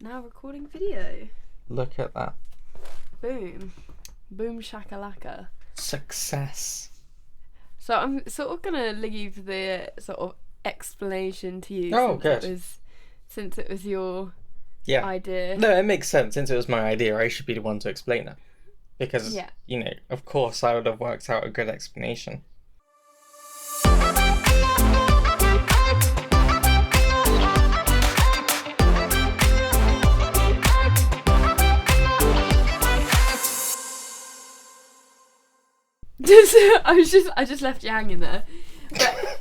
now recording video. Look at that. Boom. Boom shakalaka. Success. So I'm sort of going to leave the sort of explanation to you. Oh, good. Since it was your Yeah. idea. No, it makes sense. Since it was my idea, I should be the one to explain it. Because, of course I would have worked out a good explanation. I just left you hanging there. But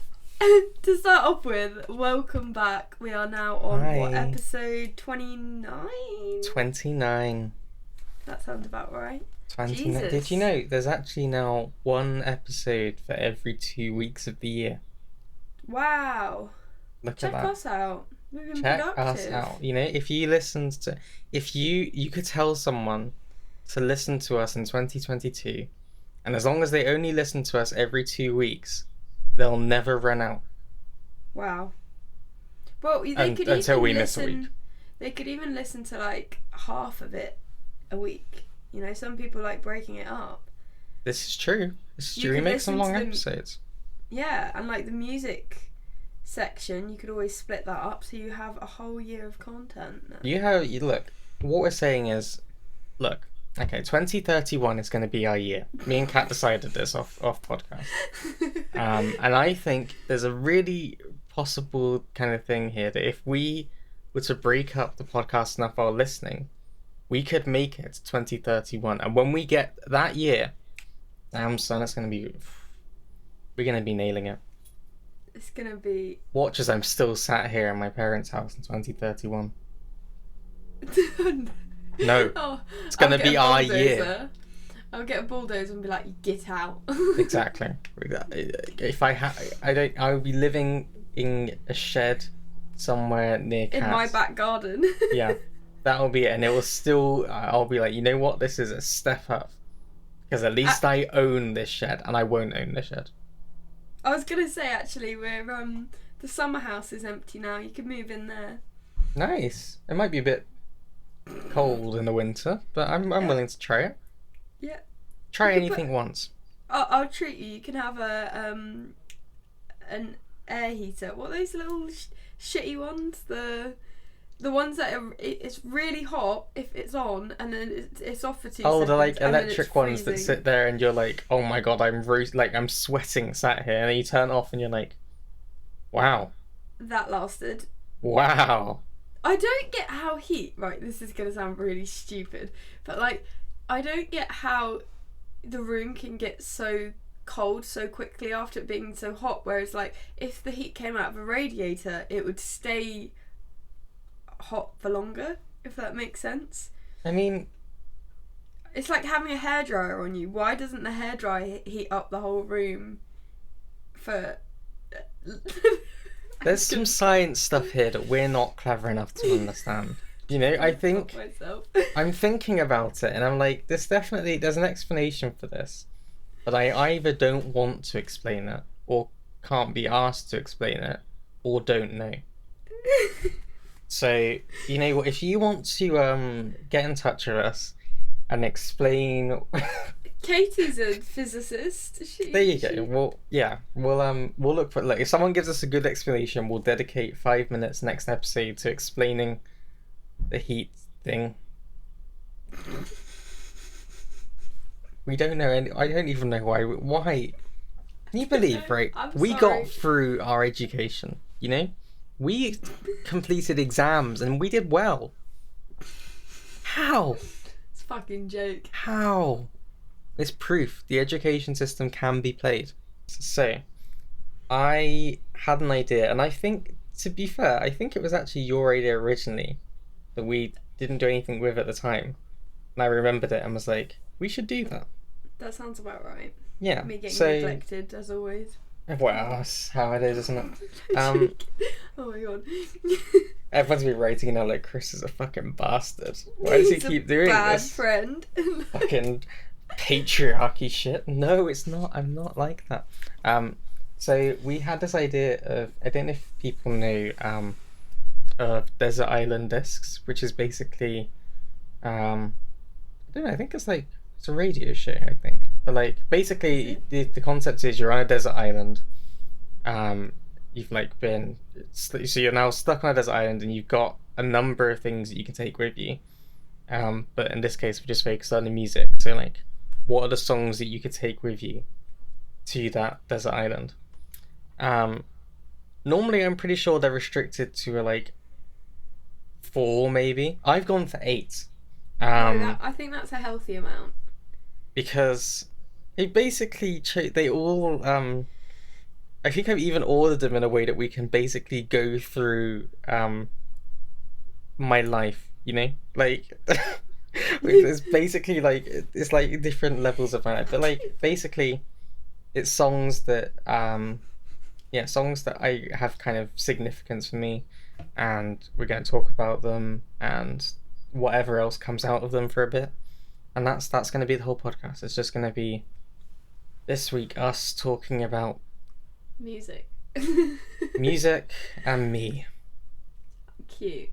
to start off with, welcome back. We are now on what, episode 29? 29. That sounds about right. 29. Jesus. Did you know there's actually now one episode for every 2 weeks of the year? Wow. Look Check at that. us out. We've been Check productive. us out. You know, if you listened to, if you could tell someone to listen to us in 2022, and as long as they only listen to us every 2 weeks, they'll never run out. Wow. Well, they could until even we miss a listen. week. They could even listen to like half of it a week. You know, some people like breaking it up. This is true. This is You true. We could make some listen long to them- episodes. Yeah, and like the music section, you could always split that up so you have a whole year of content now. You look. What we're saying is, look. Okay, 2031 is going to be our year. Me and Kat decided this off podcast. And I think there's a really possible kind of thing here that if we were to break up the podcast enough while listening, we could make it to 2031. And when we get that year, damn son, it's going to be... We're going to be nailing it. It's gonna be... Watch as I'm still sat here in my parents' house in 2031. No, Oh, it's going to I'll get be a our bulldozer. year. I'll get a bulldozer and be like, get out. Exactly. If I would be living in a shed somewhere near Kat. In my back garden. Yeah, that'll be it. And it will still, I'll be like, you know what? This is a step up. Because at least I own this shed, and I won't own this shed. I was gonna say, actually, we're, the summer house is empty now. You can move in there. Nice. It might be a bit cold in the winter, but I'm willing to try it. Yeah. Try You could anything once. I'll treat you. You can have an air heater. What are those little shitty ones? The ones that it's really hot if it's on, and then it's off for 2 seconds. Oh, the like and then electric it's ones that freezing. sit there and you're like, oh my god, I'm sweating sat here, and then you turn off and you're like, wow. That lasted. Wow. I don't get how heat. Right, this is gonna sound really stupid, but like, I don't get how the room can get so cold so quickly after it being so hot. Whereas, like, if the heat came out of a radiator, it would stay hot for longer. If that makes sense. I mean, It's like having a hairdryer on you. Why doesn't the hairdryer heat up the whole room for... there's some science stuff here that we're not clever enough to understand. You know, I think myself. I'm thinking about it and I'm like, there's an explanation for this, but I either don't want to explain it, or can't be asked to explain it, or don't know. So, you know what, if you want to get in touch with us and explain... Katie's a physicist. There you go. Well, yeah, we'll look for, like, if someone gives us a good explanation, we'll dedicate 5 minutes next episode to explaining the heat thing. We don't know any. I don't even know why. Why? Can you believe, right? I'm We sorry. got through our education. You know, we completed exams and we did well. How? It's a fucking joke. How? It's proof the education system can be played. So, I had an idea, and I think, to be fair, I think it was actually your idea originally that we didn't do anything with at the time. And I remembered it and was like, we should do that. That sounds about right. Yeah. Me getting so, neglected, as always. well, that's how it is, isn't it? Oh my god. Everyone's been writing now like Chris is a fucking bastard. Why does he He's a keep doing bad this? friend. Fucking patriarchy shit. No, it's not. I'm not like that. So we had this idea of, I don't know if people know of Desert Island Discs, which is basically, I don't know, I think it's a radio show, I think. But like basically the concept is you're on a desert island. You've like been so you're now stuck on a desert island and you've got a number of things that you can take with you. But in this case we just focused on the music. So like what are the songs that you could take with you to that desert island? Normally I'm pretty sure they're restricted to like 4 maybe. I've gone for 8. I think that's a healthy amount. Because they basically they all I think I've even ordered them in a way that we can basically go through my life, you know, like it's basically like it's like different levels of my life, but like basically it's songs that songs that I have kind of significance for me, and we're going to talk about them and whatever else comes out of them for a bit. And that's going to be the whole podcast. It's just going to be this week us talking about music. Music and me. Cute.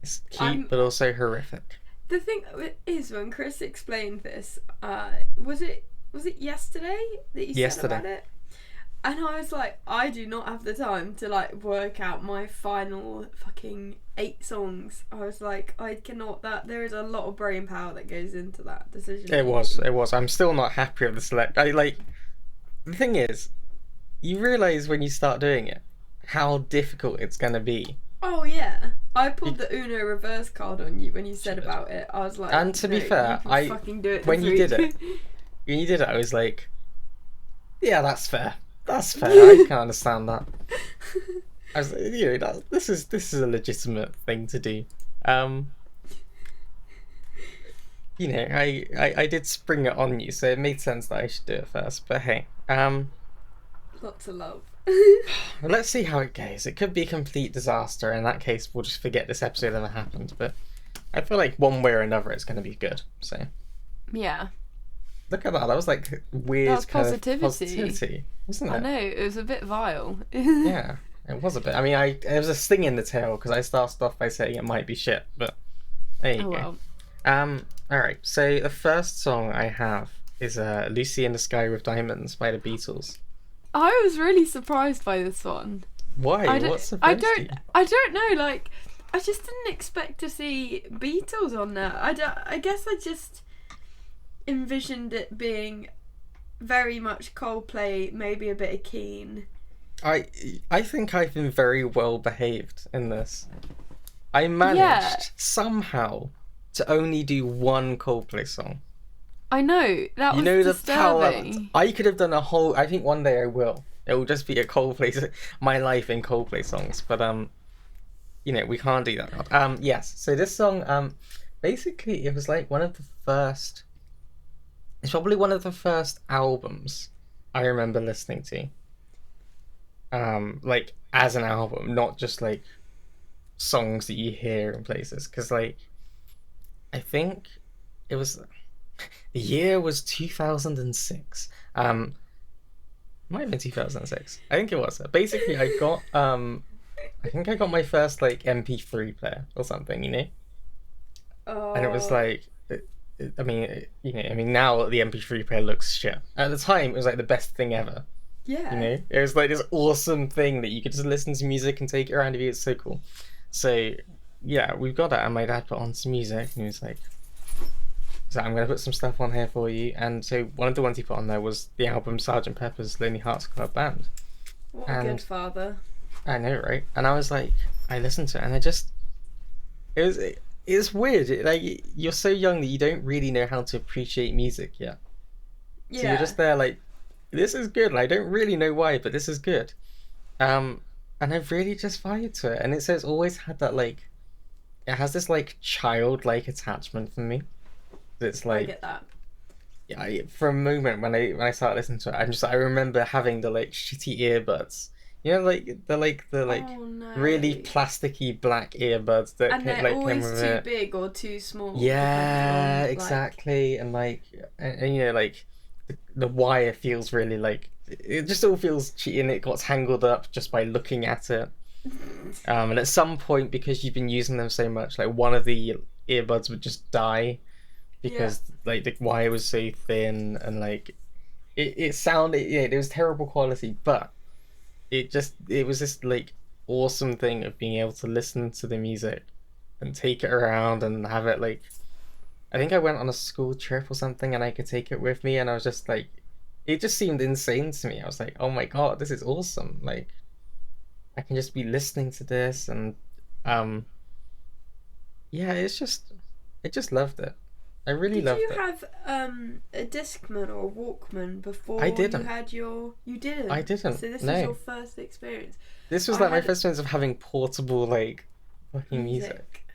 It's cute but also horrific. The thing is, when Chris explained this, was it yesterday that you said about it? And I was like, I do not have the time to like work out my final fucking 8 songs. I was like, I cannot. There is a lot of brain power that goes into that decision. It was. I'm still not happy with the select. The thing is, you realise when you start doing it how difficult it's gonna be. Oh yeah, I pulled the Uno reverse card on you when you said about it. I was like, and to be fair, I fucking do it. When you did it, I was like, yeah, that's fair. That's fair. I can understand that. I was, this is a legitimate thing to do. I did spring it on you, so it made sense that I should do it first. But hey, lots of love. Let's see how it goes. It could be a complete disaster. In that case, we'll just forget this episode ever happened. But I feel like one way or another, it's going to be good. So yeah. Look at that. That was like weird. That was kind positivity. Of positivity, wasn't it? I know, it was a bit vile. Yeah, it was a bit. I mean, there was a sting in the tail because I started off by saying it might be shit, but there you go. Well. All right. So the first song I have is "Lucy in the Sky with Diamonds" by the Beatles. I was really surprised by this one. Why? What surprised you? I don't know. Like, I just didn't expect to see Beatles on there. I guess I just envisioned it being very much Coldplay, maybe a bit of Keane. I think I've been very well behaved in this. I managed somehow to only do one Coldplay song. I know, that was disturbing. I could have done a whole. I think one day I will. It will just be a Coldplay, my life in Coldplay songs. But we can't do that. Yes. So this song, basically, it was like one of the first. It's probably one of the first albums I remember listening to. Like as an album, not just like songs that you hear in places. Because like, I think it was the year was 2006. Might have been 2006. I think it was. Basically, I got I think I got my first like MP3 player or something, you know. Oh. And it was like. I mean, now the MP3 player looks shit. At the time, it was like the best thing ever. Yeah. You know, it was like this awesome thing that you could just listen to music and take it around with you. It's so cool. So, yeah, we've got that, and my dad put on some music, and he was like, "So I'm gonna put some stuff on here for you." And so one of the ones he put on there was the album Sgt. Pepper's Lonely Hearts Club Band. What a good father. I know, right? And I was like, I listened to it, and it's weird. Like, you're so young that you don't really know how to appreciate music yet. Yeah. So you're just there like, this is good. I don't really know why, but this is good. And I've really just vibed to it. And it's always had that like, it has this like childlike attachment for me. It's like, I get that. Yeah, for a moment when I started listening to it, I remember having the like shitty earbuds. You know, like the really plasticky black earbuds that and they're like always came with too it. big or too small. Yeah, on, exactly. And like, and you know, like the wire feels really like it just all feels cheaty, and it got tangled up just by looking at it. And at some point, because you've been using them so much, like one of the earbuds would just die because like the wire was so thin and like it sounded, yeah, it was terrible quality, but it was this like awesome thing of being able to listen to the music and take it around and have it like, I think I went on a school trip or something and I could take it with me, and I was just like, it just seemed insane to me. I was like, oh my god, this is awesome. Like, I can just be listening to this, and yeah, I just loved it. I really Did loved you it. have a Discman or a Walkman before I didn't. you had your? You didn't. I didn't. So this No. was your first experience. This was I like my had- first experience of having portable like fucking music.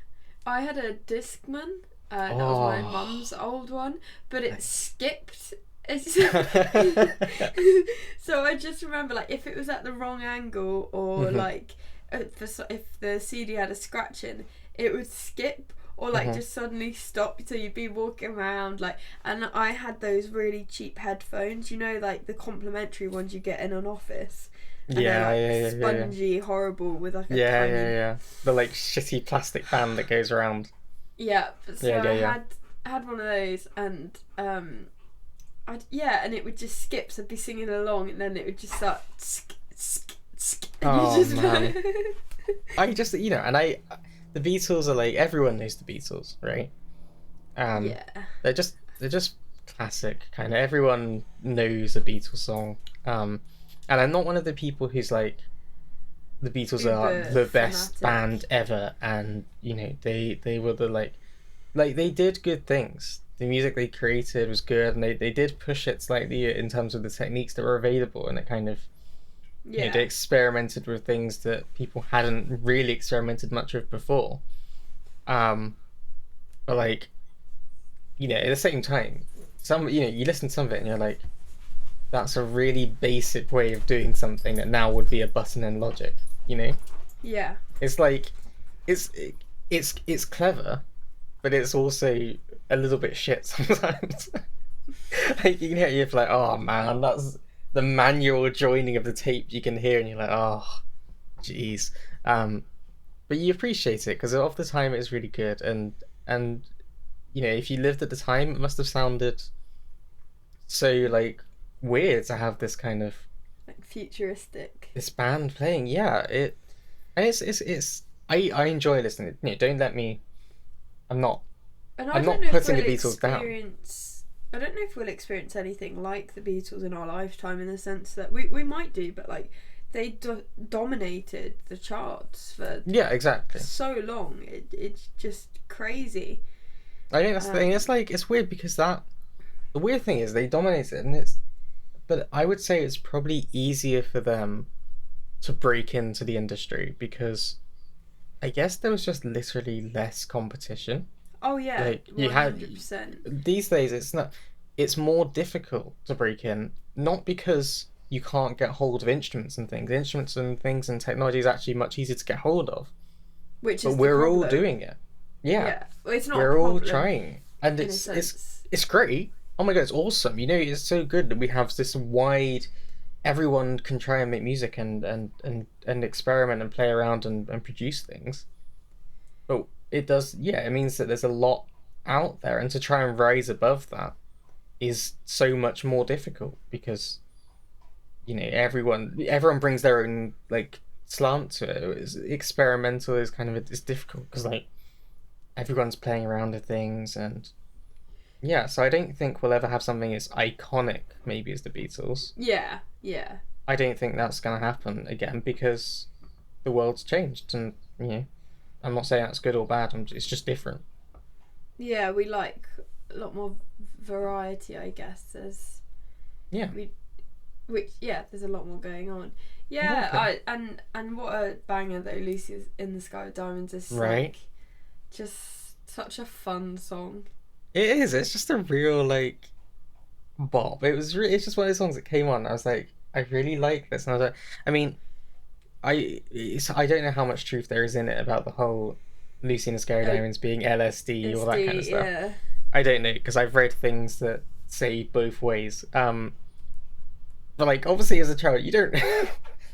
I had a Discman. That was my Oh. mum's old one, but it skipped. So I just remember, like, if it was at the wrong angle or Mhm. like if the CD had a scratch in, it would skip or like Mhm. just suddenly stop. So you'd be walking around like, and I had those really cheap headphones, you know, like the complimentary ones you get in an office. And Yeah, they're like yeah. spongy, horrible with like a Yeah, tiny. yeah. The like shitty plastic band that goes around. Yeah, so Yeah, I yeah. had one of those, and and it would just skip. So I'd be singing along, and then it would just start and Oh, you just man. I just, you know, and the Beatles are like, everyone knows the Beatles, right? yeah, They're just classic, kind of. Everyone knows a Beatles song. And I'm not one of the people who's like, the Beatles are Uber the best fanatic. band ever, and you know they were the like they did good things. The music they created was good, and they did push it slightly in terms of the techniques that were available, and it kind of, you know, yeah, they experimented with things that people hadn't really experimented much with before. But like, you know, at the same time, you listen to some of it and you're like, that's a really basic way of doing something that now would be a button in Logic, you know? yeah, It's like, it's clever, but it's also a little bit shit sometimes. Like, you know, you're like, oh man, that's the manual joining of the tape you can hear, and you're like, oh, jeez. But you appreciate it because of the time it's really good, and you know, if you lived at the time, it must have sounded so like weird to have this kind of like futuristic. this band playing. Yeah, and it's I enjoy listening. You know, don't let me. I'm not. And I'm I not don't know if putting we'll the Beatles down. I don't know if we'll experience anything like the Beatles in our lifetime, in the sense that we might do, but like they dominated the charts for Yeah, exactly. so long. It's just crazy. I think that's the thing. It's like it's weird because the weird thing is they dominated, and but I would say it's probably easier for them to break into the industry because I guess there was just literally less competition. Oh yeah, Like, you had- 100%. These days it's more difficult to break in, not because you can't get hold of instruments and things. Instruments and things and technology is actually much easier to get hold of. Which But is we're the all problem. doing it. Yeah. Well, it's not. We're a all problem, trying. And in a it's sense. it's great. Oh my god, it's awesome. You know, it's so good that we have this wide, everyone can try and make music and experiment and play around and produce things. But it does, yeah, it means that there's a lot out there, and to try and rise above that is so much more difficult because, you know, everyone brings their own like slant to it. Experimental is kind of it's difficult because like everyone's playing around with things, and yeah, so I don't think we'll ever have something as iconic maybe as the Beatles. Yeah. I don't think that's gonna happen again because the world's changed, and you know, I'm not saying that's good or bad. It's just different. Yeah, we like a lot more variety, I guess. There's there's a lot more going on. Yeah, Okay. and what a banger though. Lucy's in the Sky with Diamonds is Right. like just such a fun song. It is. It's just a real like bop. It's just one of those songs that came on. I was like, I really like this, and I was like, I mean, I don't know how much truth there is in it about the whole Lucy and the Scary Diamonds being LSD, all that kind of stuff. Yeah. I don't know because I've read things that say both ways. But like obviously as a child, you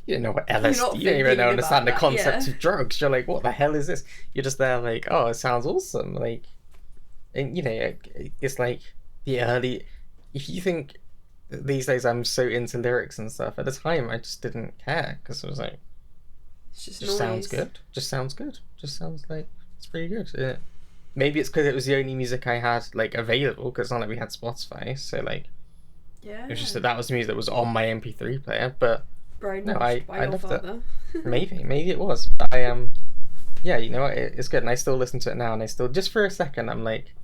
You don't know what not LSD. You don't thinking even understand the about that, concept yeah. of drugs. You're like, what the hell is this? You're just there like, oh, it sounds awesome. Like, and you know, it's like the early. If you think these days I'm so into lyrics and stuff, at the time I just didn't care because it was like, It's just just sounds noise. good. Just sounds good. Just sounds like it's pretty good. Yeah. Maybe it's because it was the only music I had like available because it's not like we had Spotify, so like Yeah. it was just that was music that was on my MP3 player. But no, Brainwashed by I your loved it. father. Maybe it was. Yeah, you know what? It's good, and I still listen to it now, and I still just for a second I'm like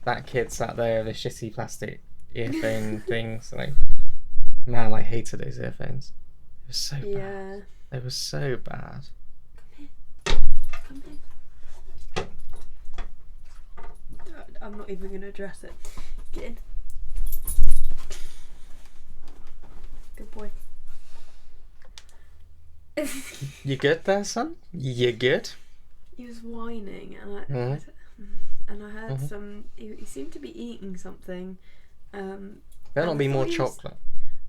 that kid sat there with the shitty plastic earphone things. Like, man, I hated those earphones. It was so bad. Yeah. They were so bad. Come here. I'm not even gonna address it. Get in. Good boy. You good there, son? You good? He was whining, and I heard some. He seemed to be eating something. Better not and be I more thought he was- chocolate.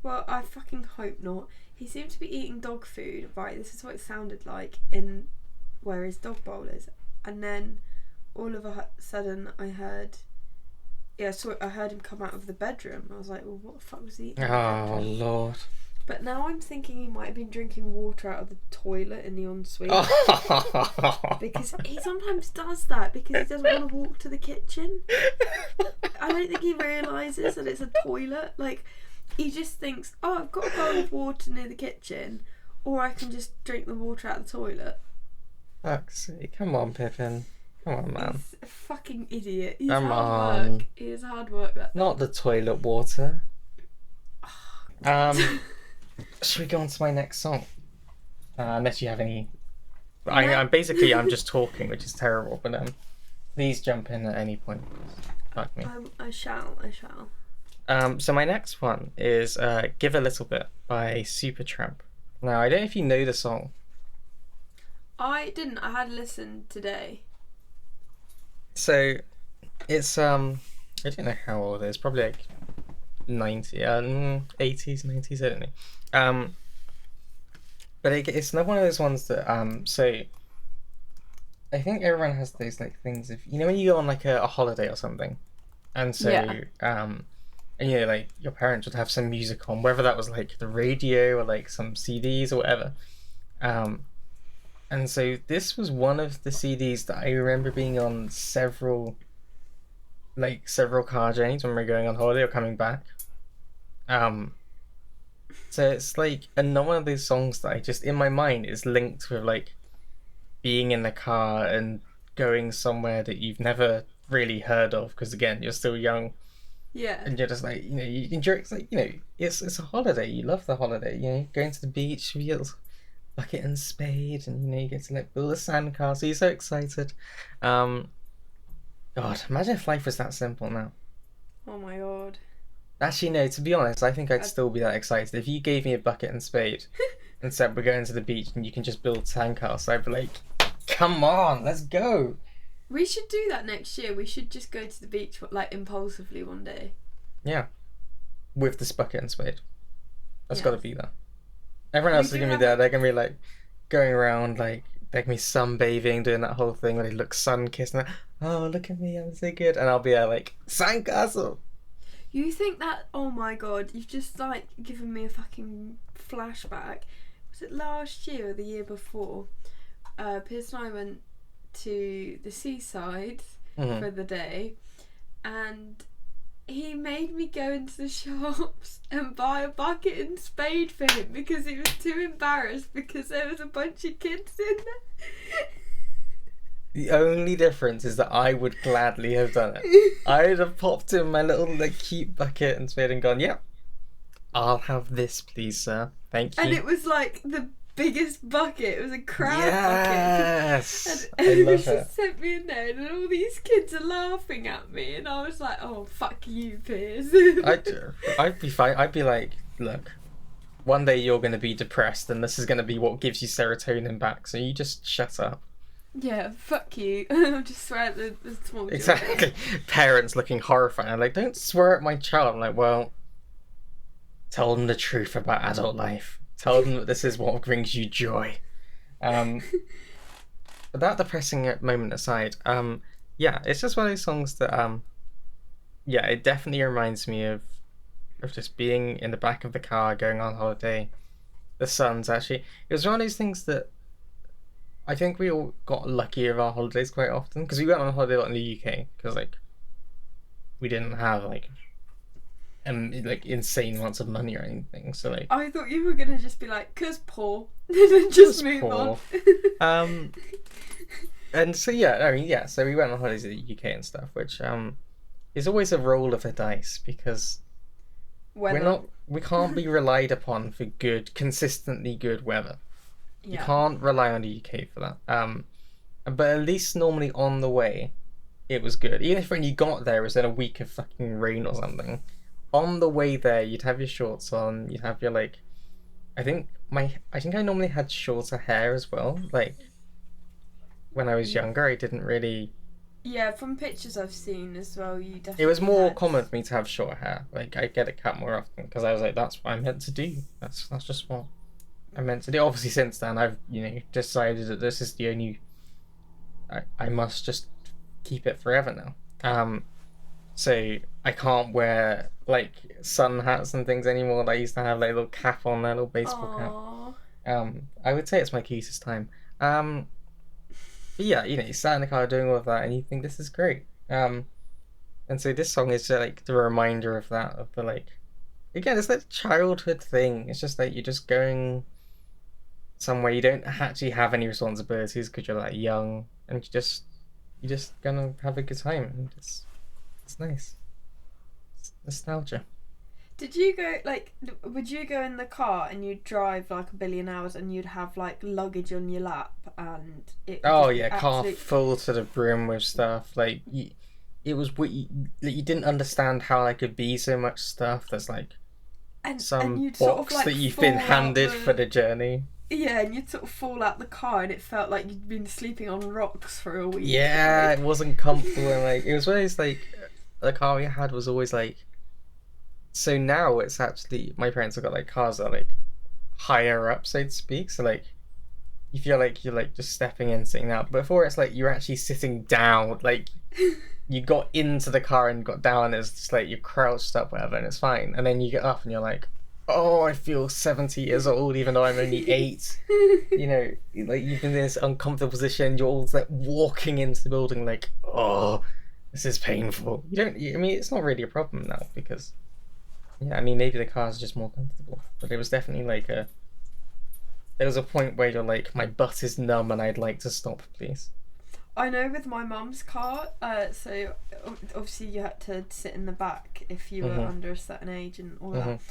Well, I fucking hope not. He seemed to be eating dog food. Right, this is what it sounded like in where his dog bowl is, and then all of a sudden I heard. Yeah, so I heard him come out of the bedroom. I was like, well, what the fuck was he eating? in the Oh bedroom? Lord. But now I'm thinking he might have been drinking water out of the toilet in the ensuite. Because he sometimes does that because he doesn't want to walk to the kitchen. I don't think he realises that it's a toilet. Like, he just thinks, oh, I've got a bowl of water near the kitchen, or I can just drink the water out of the toilet. Fuck's sake. Come on, Pippin. Come on, man. He's a fucking idiot. He's Come hard on. work. He is hard work. That Not the toilet water. Should we go on to my next song? Unless you have any. I'm just talking, which is terrible. But please jump in at any point. Fuck me. I shall. So my next one is "Give a Little Bit" by Supertramp. Now I don't know if you know the song. I didn't. I had listened today. So it's I don't know how old it is. Probably like 80s, 90s. I don't know. But it's not one of those ones that so I think everyone has those like things. If you know when you go on like a holiday or something, and so Yeah. and you know like your parents would have some music on, whether that was like the radio or like some CDs or whatever. And so this was one of the CDs that I remember being on several car journeys when we were going on holiday or coming back. So it's like another one of those songs that I just in my mind is linked with like being in the car and going somewhere that you've never really heard of because again you're still young Yeah. and you're just like you know you enjoy it's like you know it's a holiday, you love the holiday, you know, going to the beach with your bucket and spade and you know you get to like build a sandcastle, you're so excited. God, imagine if life was that simple now. Oh my god. Actually, no, to be honest, I think I'd still be that excited. If you gave me a bucket and spade and said we're going to the beach and you can just build sandcastles, I'd be like, come on, let's go. We should do that next year. We should just go to the beach like impulsively one day. Yeah. With this bucket and spade. That's Yeah. got to be there. Everyone else is do going to have be there. They're going to be like going around like they're going to be sunbathing, doing that whole thing where they look sun-kissed and like, oh, look at me, I'm so good. And I'll be there like, sandcastle. You think that? Oh my god! You've just like given me a fucking flashback. Was it last year or the year before? Piers and I went to the seaside for the day, and he made me go into the shops and buy a bucket and spade for him because he was too embarrassed because there was a bunch of kids in there. The only difference is that I would gladly have done it. I'd have popped in my little like cute bucket and spade and gone, yep, I'll have this please, sir. Thank you. And it was like the biggest bucket. It was a crab bucket. Yes! And I he love just it. sent me in there, and all these kids are laughing at me, and I was like, "Oh, fuck you, Piers." I'd be fine. I'd be like, look, one day you're going to be depressed and this is going to be what gives you serotonin back, so you just shut up. Yeah, fuck you. I'm just swear at the small children. Exactly. Parents looking horrified. I'm like, don't swear at my child. I'm like, well, tell them the truth about adult life. Tell them that this is what brings you joy. But that depressing moment aside, yeah, it's just one of those songs that, yeah, it definitely reminds me of just being in the back of the car going on holiday. The sun's actually, it was one of those things that I think we all got lucky with our holidays quite often because we went on holiday a lot in the UK because like we didn't have like insane amounts of money or anything. So like I thought you were gonna just be like, "'Cause poor," and then just move poor. on. And so yeah, I mean yeah, so we went on holidays to the UK and stuff, which is always a roll of the dice because we can't be relied upon for consistently good weather. Yeah. You can't rely on the UK for that. But at least normally on the way, it was good. Even if when you got there, it was in a week of fucking rain or something. On the way there, you'd have your shorts on. You'd have your like, I think I normally had shorter hair as well. Like when I was younger, I didn't really. Yeah, from pictures I've seen as well, you definitely. It was more had... common for me to have short hair. Like I get it cut more often because I was like, that's what I'm meant to do. That's just what I'm meant to do. Obviously, since then I've decided that this is the only. I must just keep it forever now. So I can't wear like sun hats and things anymore. I used to have like a little cap on there, a little baseball cap. I would say it's my cutest time. But yeah, you sat in the car doing all of that, and you think this is great. And so this song is like the reminder of that, of the like, again, it's that childhood thing. It's just like you're just going somewhere you don't actually have any responsibilities because you're like young, and you're just gonna have a good time, and it's nice. It's nostalgia. Did you go would you go in the car and you'd drive like a billion hours and you'd have like luggage on your lap and it? Oh yeah, car full to the brim with stuff. Like it was you didn't understand how there could be so much stuff. There's like some box sort of, like, that you've been handed for the journey. Yeah, and you'd sort of fall out the car and it felt like you'd been sleeping on rocks for a week. Yeah, it wasn't comfortable and like it was always like the car we had was always like. So now it's actually my parents have got like cars that are like higher up, so to speak. So like you feel like you're like just stepping in, sitting out. Before it's like you're actually sitting down, like you got into the car and got down. It's just like you're crouched up, whatever, and it's fine. And then you get up and you're like, oh, I feel 70 years old, even though I'm only 8. Like you've been in this uncomfortable position. You're all like walking into the building, like, oh, this is painful. I mean, it's not really a problem now because. Yeah, I mean, maybe the car's just more comfortable, but it was definitely like there was a point where you're like, my butt is numb and I'd like to stop, please. I know with my mum's car, so obviously you had to sit in the back if you were under a certain age and all that.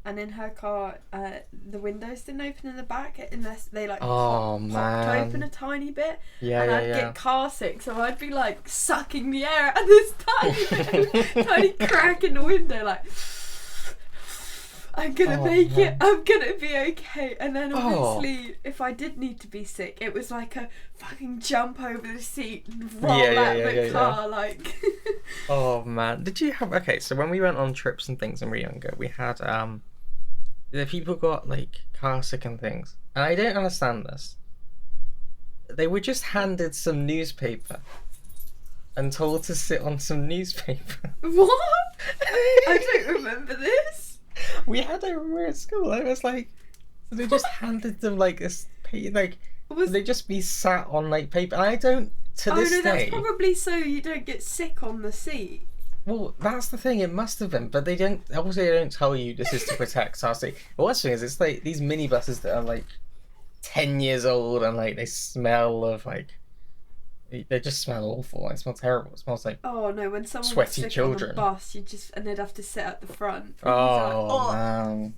And in her car, the windows didn't open in the back unless they like popped open a tiny bit. Yeah, and I'd get car sick, so I'd be like sucking the air out of this tiny crack in the window, like. I'm gonna make it. I'm gonna be okay. And then obviously, if I did need to be sick, it was like a fucking jump over the seat and roll out the car, like. Oh man, did you have? Okay, so when we went on trips and things when we were younger, we had the people got like car sick and things, and I don't understand this. They were just handed some newspaper and told to sit on some newspaper. What? I don't remember this. We had it when we were at school. I was like, so they just handed them like this, like they just be sat on like paper. I don't to this day. That's probably so you don't get sick on the seat. Well, that's the thing. It must have been, but they don't. Obviously, they don't tell you this is to protect our seat. But what's the thing is, it's like these minibuses that are like 10 years old and like they smell of like. They just smell awful. It smells terrible. It smells like when someone sweaty sick children on a bus, and they'd have to sit at the front. Man.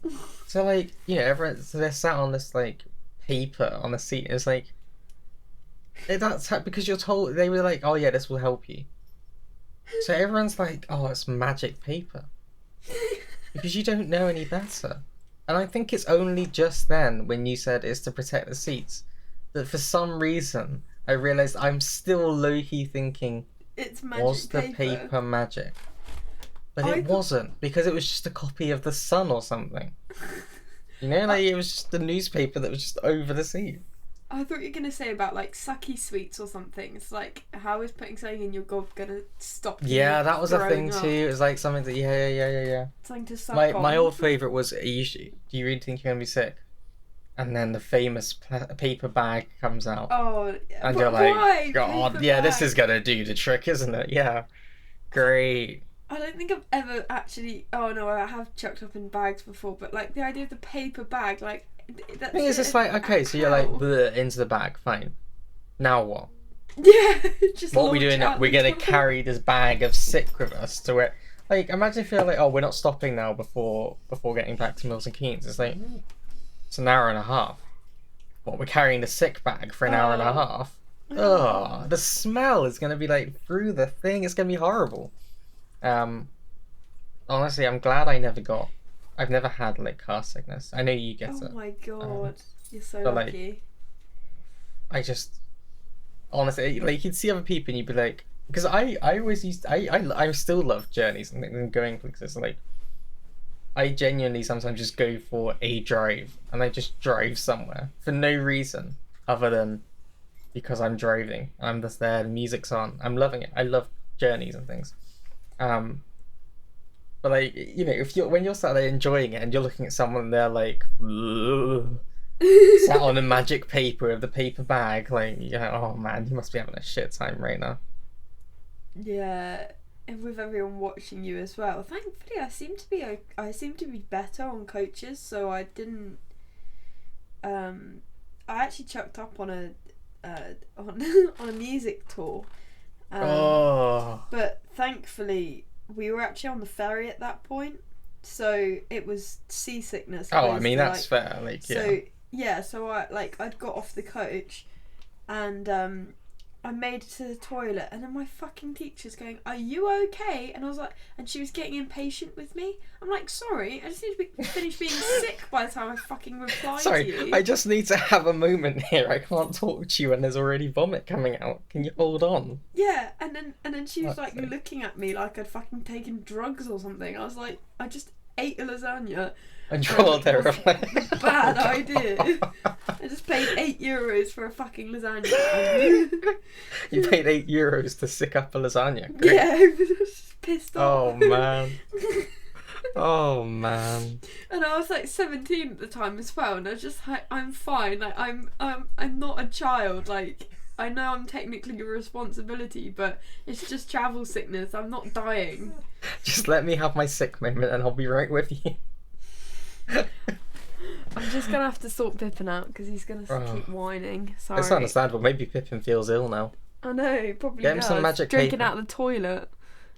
So like everyone, so they're sat on this like paper on the seat. It's like that's because you're told they were like, oh yeah, this will help you. So everyone's like, oh, it's magic paper because you don't know any better. And I think it's only just then when you said it's to protect the seats that for some reason. I realised I'm still low-key thinking, it's magic was the paper magic? But it wasn't, because it was just a copy of The Sun or something. You know, like it was just the newspaper that was just over the seat. I thought you were gonna say about like sucky sweets or something. It's like, how is putting something in your gob gonna stop you? Yeah, that was a thing throwing up? too. It was like something that yeah. Something to suck My on. old favourite was, do you really think you're gonna be sick? And then the famous paper bag comes out. Oh, And but you're like, why? God, Paper yeah, this bag. is gonna do the trick, isn't it? Yeah. Great. I don't think I've ever actually. Oh no, I have chucked up in bags before, but like the idea of the paper bag, like that's. I think it's just like, okay, so you're like, bleh, into the bag, fine. Now what? Yeah, just What are we launch doing now? out We're the gonna door. carry this bag of sick with us to where, like, imagine if you're like, oh, we're not stopping now before getting back to Milton Keynes. It's like, it's an hour and a half. What, we're carrying the sick bag for an hour and a half? Oh, the smell is gonna be like through the thing. It's gonna be horrible. Honestly, I'm glad I've never had like car sickness. I know you get Oh it. my god, you're so but, like, lucky. I just honestly, like, you'd see other people and you'd be like, because I always used I still love journeys and going places. Like, I genuinely sometimes just go for a drive and I just drive somewhere for no reason other than because I'm driving. I'm just there, the music's on, I'm loving it. I love journeys and things. But like, you know, when you're sat there enjoying it and you're looking at someone and they're like sat on a magic paper of the paper bag, like, yeah, oh man, you must be having a shit time right now. Yeah, and with everyone watching you as well. Thankfully, I seem to be better on coaches, so I didn't. I actually chucked up on a on a music tour. But thankfully, we were actually on the ferry at that point, so it was seasickness. Oh, I mean, that's fair. Like, yeah. So yeah, so I'd got off the coach, and I made it to the toilet, and then my fucking teacher's going, "Are you okay?" And I was like, and she was getting impatient with me. I'm like, sorry, I just need to finish being sick by the time I fucking reply to you. Sorry, I just need to have a moment here. I can't talk to you when there's already vomit coming out. Can you hold on? Yeah, and then she was Fuck's like sake. looking at me like I'd fucking taken drugs or something. I was like, I just ate a lasagna. I draw terrified. Bad idea. I just paid €8 for a fucking lasagna. You paid €8 to sick up a lasagna. Great. Yeah, I was just pissed Oh off. man. Oh man. And I was like 17 at the time as well, and I was just like, I'm fine. Like I'm not a child. Like, I know I'm technically a responsibility, but it's just travel sickness. I'm not dying. Just let me have my sick moment and I'll be right with you. I'm just gonna have to sort Pippin out because he's gonna Oh. keep whining. Sorry. It's understandable. Maybe Pippin feels ill now. I know, he probably Get him does. some magic Drinking paper. out of the toilet.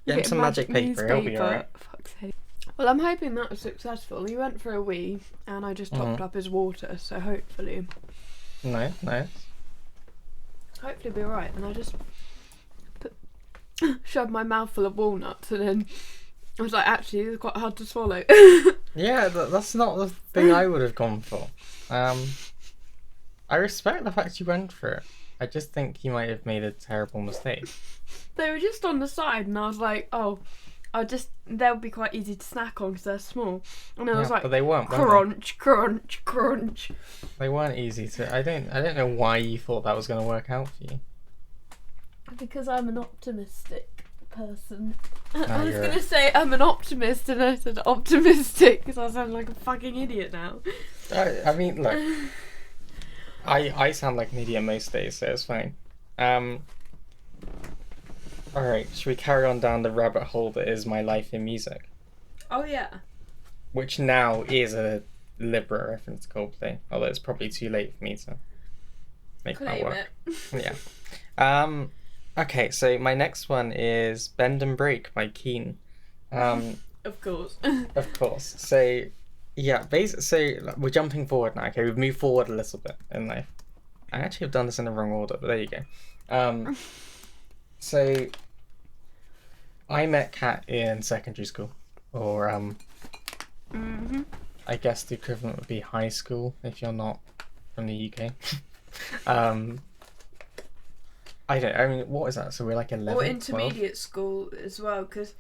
Get him Get some magic paper, he'll be alright. Fuck's sake. Well, I'm hoping that was successful. He went for a wee, and I just topped up his water, so hopefully No. it'll be alright. And I just shoved my mouth full of walnuts, and then I was like, actually, these are quite hard to swallow. Yeah, that's not the thing I would have gone for. I respect the fact you went for it. I just think you might have made a terrible mistake. They were just on the side, and I was like, oh, they'll be quite easy to snack on because they're small. And I was like, but they weren't. Were crunch, crunch, crunch. they weren't easy to. I don't know why you thought that was going to work out for you. Because I'm an optimistic person. I No, was you're going to say I'm an optimist, and I said optimistic because I sound like a fucking idiot now. I mean, look, I sound like an idiot most days, so it's fine. Alright, should we carry on down the rabbit hole that is my life in music? Oh yeah. Which now is a Libra reference to Coldplay, although it's probably too late for me to make that Claim work. it. Yeah. Okay, so my next one is Bend and Break by Keane. Of course. Of course. So, yeah, so we're jumping forward now. Okay, we've moved forward a little bit in life. I actually have done this in the wrong order, but there you go. So I met Kat in secondary school, or I guess the equivalent would be high school if you're not from the UK. I mean, what is that? So we're like 11, Or 12? intermediate school as well, because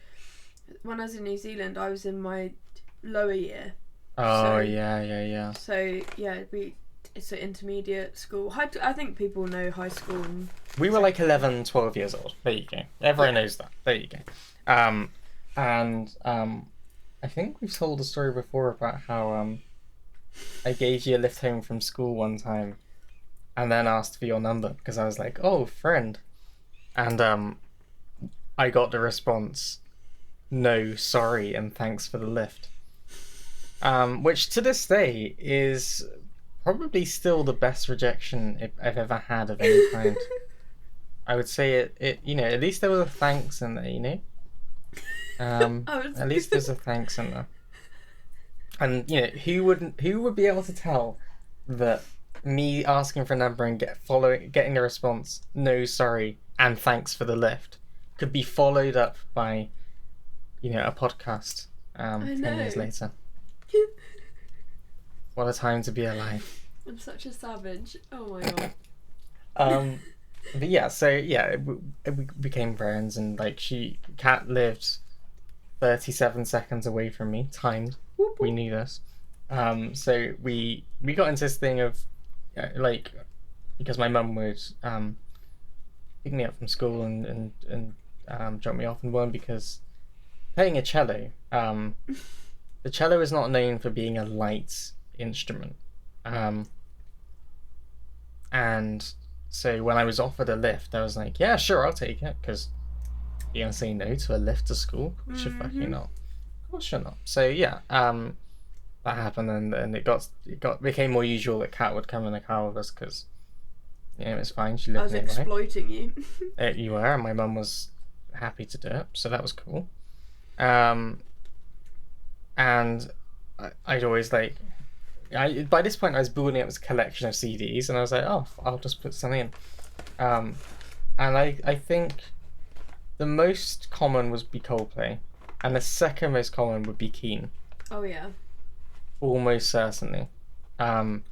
when I was in New Zealand, I was in my lower year. Oh So- yeah. So yeah, it's an intermediate school. I think people know high school and We were like 11, 12 years old. There you go. Everyone knows that. There you go. I think we've told a story before about how I gave you a lift home from school one time, and then asked for your number because I was like, "Oh, friend," and I got the response, "No, sorry, and thanks for the lift," which to this day is probably still the best rejection I've ever had of any kind. I would say it at least there was a thanks in there, at least there's a thanks in there. And who would be able to tell that me asking for a number and getting a response, no, sorry, and thanks for the lift, could be followed up by, a podcast 10 years later. What a time to be alive. I'm such a savage. Oh my god. But yeah, so yeah, we became friends, and like Kat lived 37 seconds away from me, timed. We knew this. So we got into this thing of like, because my mum would pick me up from school and drop me off, and one because playing a cello, the cello is not known for being a light instrument, and so when I was offered a lift, I was like, yeah, sure, I'll take it, because you're gonna say no to a lift to school? Of course you're fucking not. Of course you're not. So yeah, that happened, and it became more usual that Kat would come in the car with us because it was fine. She lived I was nearby. exploiting you. You were, and my mum was happy to do it, so that was cool. And I'd always like. By this point, I was building up this collection of CDs, and I was like, "Oh, I'll just put something in." And I think the most common would be Coldplay, and the second most common would be Keane. Oh yeah. Almost certainly. And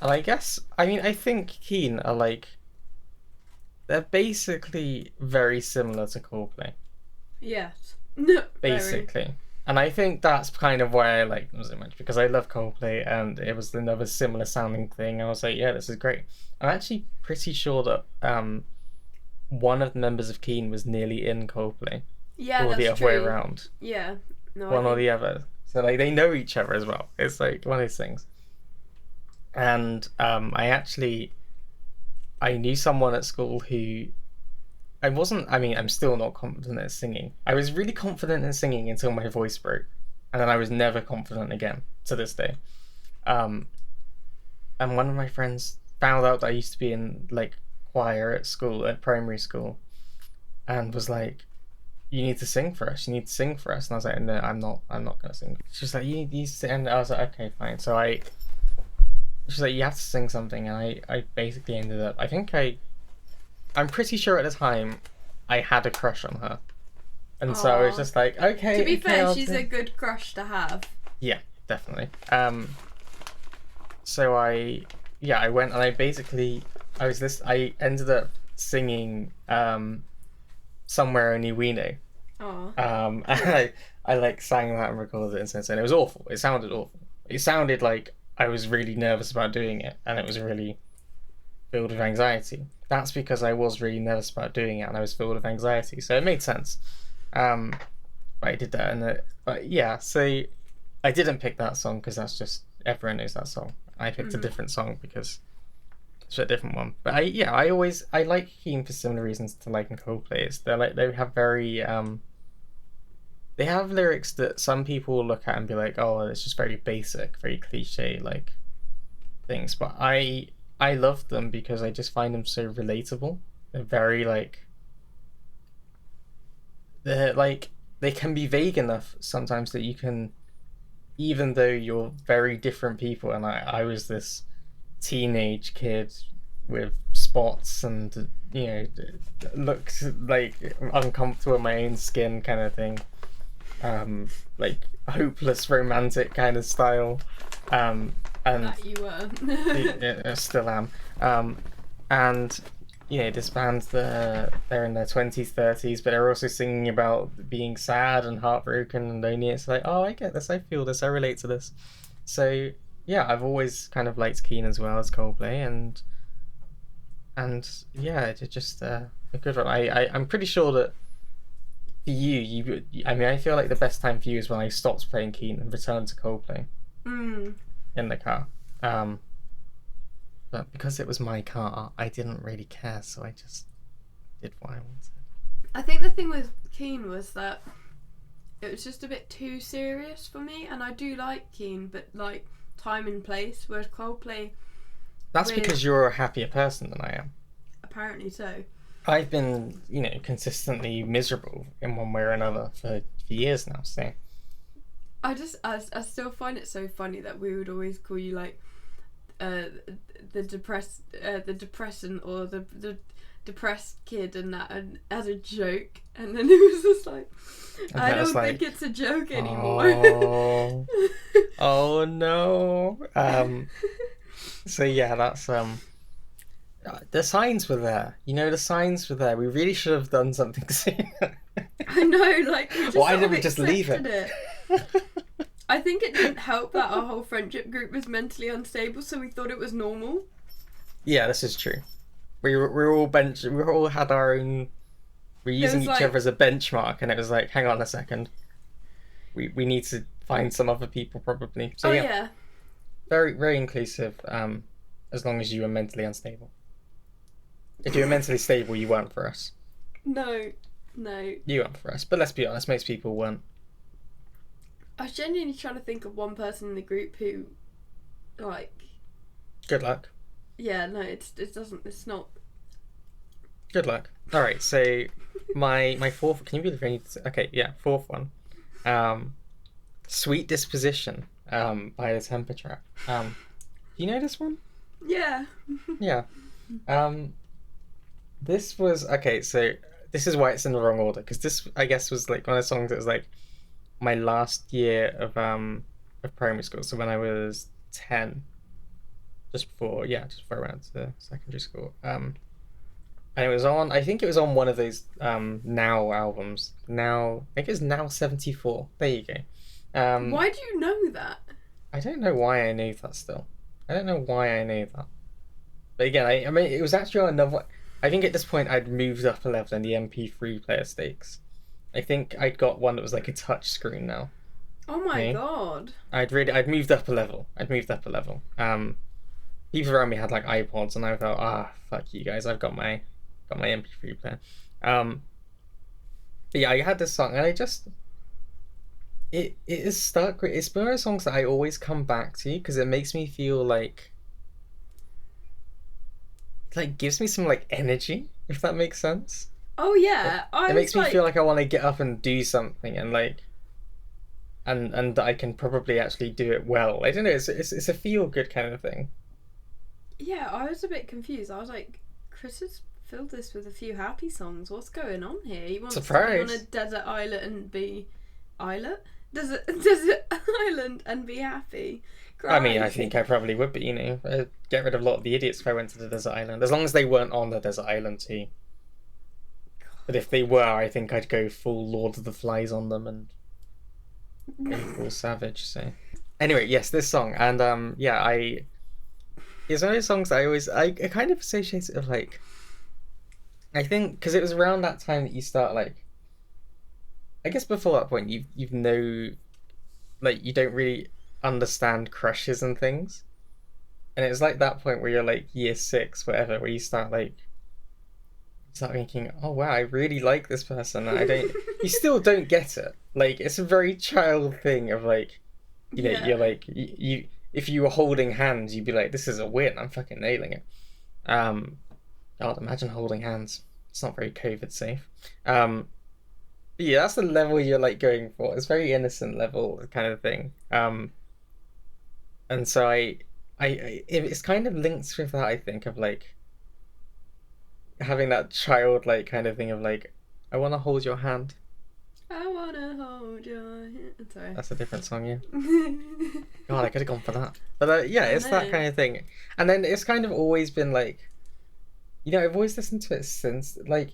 I guess, I think Keane are like, they're basically very similar to Coldplay. Yes. No. Basically. And I think that's kind of why I like them so much, because I love Coldplay, and it was another similar sounding thing. I was like, yeah, this is great. I'm actually pretty sure that one of the members of Keane was nearly in Coldplay. Yeah, or that's the other true. way around. Yeah. No. One or the other. So like they know each other as well. It's like one of those things. And I knew someone at school who I'm still not confident at singing. I was really confident in singing until my voice broke, and then I was never confident again to this day. And one of my friends found out that I used to be in like choir at primary school, and was like, "You need to sing for us. You need to sing for us." And I was like, "No, I'm not gonna sing." She's like, "You need to sing," and I was like, "Okay, fine." So she's like, "You have to sing something," and I basically ended up. I'm pretty sure at the time I had a crush on her, and so I was just like, "Okay." To be okay, fair, I'll she's do- a good crush to have. Yeah, definitely. So I went, and I ended up singing Somewhere Only We Know. Oh. And I like sang that and recorded it, and it was awful. It sounded awful. It sounded like I was really nervous about doing it, and it was really filled with anxiety. That's because I was really nervous about doing it, and I was filled with anxiety, so it made sense. But I did that, but yeah, so I didn't pick that song because that's just everyone knows that song. I picked a different song because it's a different one. But I like Keane for similar reasons to liking Coldplay. They have very they have lyrics that some people will look at and be like, oh, it's just very basic, very cliche like things. But I love them because I just find them so relatable. They're very they can be vague enough sometimes that you can, even though you're very different people, and I was this teenage kid with spots and looked like uncomfortable in my own skin kind of thing, like hopeless romantic kind of style, and That you were. I still am, and this band's they're in their 20s, 30s, but they're also singing about being sad and heartbroken and lonely. It's like, oh, I get this, I feel this, I relate to this. So yeah, I've always kind of liked Keane as well as Coldplay, and yeah, it's just a good one. I'm pretty sure that for I mean, I feel like the best time for you is when I stopped playing Keane and returned to Coldplay in the car. But because it was my car, I didn't really care, so I just did what I wanted. I think the thing with Keane was that it was just a bit too serious for me, and I do like Keane, but like time and place, whereas Coldplay... That's because you're a happier person than I am. Apparently so. I've been, consistently miserable in one way or another for years now, so... I still find it so funny that we would always call you like the depressant or the depressed kid and that, and as a joke, and then it was just like, I don't think it's a joke anymore. Oh, oh no. So yeah, that's the signs were there. The signs were there. We really should have done something sooner. I know, like, we just why did we just leave it? I think it didn't help that our whole friendship group was mentally unstable, so we thought it was normal. Yeah, this is true. We were all had our own. We're using each other as a benchmark, and it was like, hang on a second. We need to find some other people probably. So yeah. Very, very inclusive. As long as you were mentally unstable. If you were mentally stable, you weren't for us. No. You weren't for us, but let's be honest, most people weren't. I was genuinely trying to think of one person in the group who, like... Good luck. Yeah, no, it's not... Good luck. Alright, so my fourth... Can you believe I need to... Okay, yeah, fourth one. Sweet Disposition by The Temper Trap. Do you know this one? Yeah. Yeah. This was... Okay, so this is why it's in the wrong order, because this, I guess, was like one of the songs that was like my last year of primary school. So when I was 10, just before I went to secondary school. And it was on, I think it was on one of those Now albums. Now, I think it's Now 74. There you go. Why do you know that? I don't know why I knew that still. I don't know why I knew that. But again, I mean, it was actually on another... I think at this point I'd moved up a level in the MP3 player stakes. I think I'd got one that was like a touch screen now. Oh my god. I'd moved up a level. People around me had like iPods, and I thought, fuck you guys, I've got my MP3 player. But yeah, I had this song, and I just... It is stuck. It's one of those songs that I always come back to, because it makes me feel like... Like, gives me some like energy, if that makes sense. Oh yeah, it makes me feel like I want to get up and do something, and like, and I can probably actually do it well. I don't know. It's a feel good kind of thing. Yeah, I was a bit confused. I was like, Chris has filled this with a few happy songs. What's going on here? He wants to be on a desert island and be desert island and be happy. I mean, I think I probably would be, get rid of a lot of the idiots if I went to the desert island. As long as they weren't on the desert island too. But if they were, I think I'd go full Lord of the Flies on them and go full savage, so... Anyway, yes, this song, and it's one of those songs that I kind of associate it with, like... I think, because it was around that time that you start, like... I guess before that point, you've no... Like, you don't really... understand crushes and things, and it's like that point where you're like year 6, whatever, where you start thinking, oh wow, I really like this person, and you still don't get it. Like, it's a very child thing of like, you're like, you if you were holding hands, you'd be like, this is a win, I'm fucking nailing it. God, imagine holding hands. It's not very COVID safe. But yeah, that's the level you're like going for. It's very innocent level kind of thing. And so it's kind of linked with that, I think, of like having that childlike kind of thing of like, I want to hold your hand. I want to hold your hand. Sorry. That's a different song, yeah. God, I could have gone for that. But yeah, it's that kind of thing. And then it's kind of always been like, You know, I've always listened to it since, like,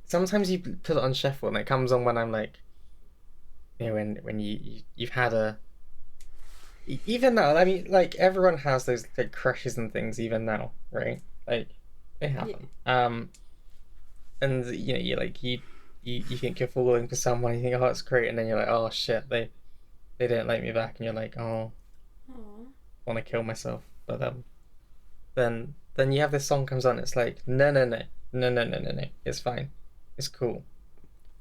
sometimes you put it on shuffle and it comes on when I'm like, you know, when you've had a, even now, I mean, like, everyone has those, like, crushes and things even now, right? Like, they happen. And, you know, you're like, you think you're falling for someone, you think, oh, it's great, and then you're like, oh, shit, they didn't like me back, and you're like, oh, Aw. want to kill myself. But then you have this song comes on, it's like, no, no, no, no, no, no, no, no, it's fine, it's cool.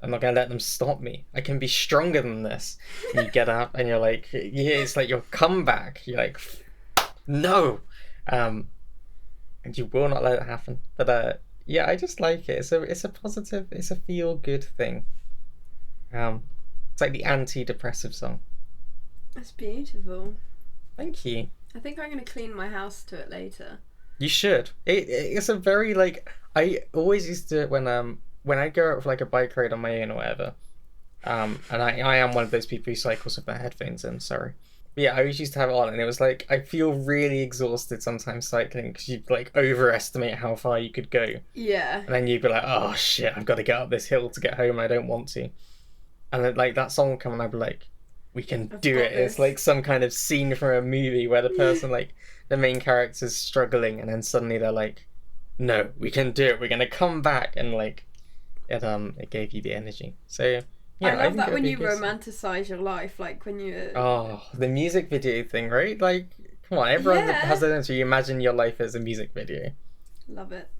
I'm not gonna let them stop me. I can be stronger than this. And you get up and you're like, yeah, it's like your comeback. You're like, no, and you will not let it happen. But yeah, I just like it. It's a positive, it's a feel good thing. It's like the anti-depressive song. That's beautiful. Thank you. I think I'm gonna clean my house to it later. You should. It's a very like I always used to when I go out for like a bike ride on my own or whatever. And I am one of those people who cycles with their headphones in. Sorry. But yeah, I always used to have it on, and it was like I feel really exhausted sometimes cycling because you like overestimate how far you could go, Yeah. and then you'd be like, oh shit, I've got to get up this hill to get home, and I don't want to. And then like that song would come, and I'd be like, we can do got it. It's this. like some kind of scene from a movie where the person like the main character's struggling, and then suddenly they're like, no, we can do it. We're gonna come back, and like it gave you the energy. So yeah, I love think that it'd when be you a good song. romanticize your life, like when you. Oh, the music video thing, right? Like, come on, everyone Yeah. has that answer. You imagine your life as a music video. Love it.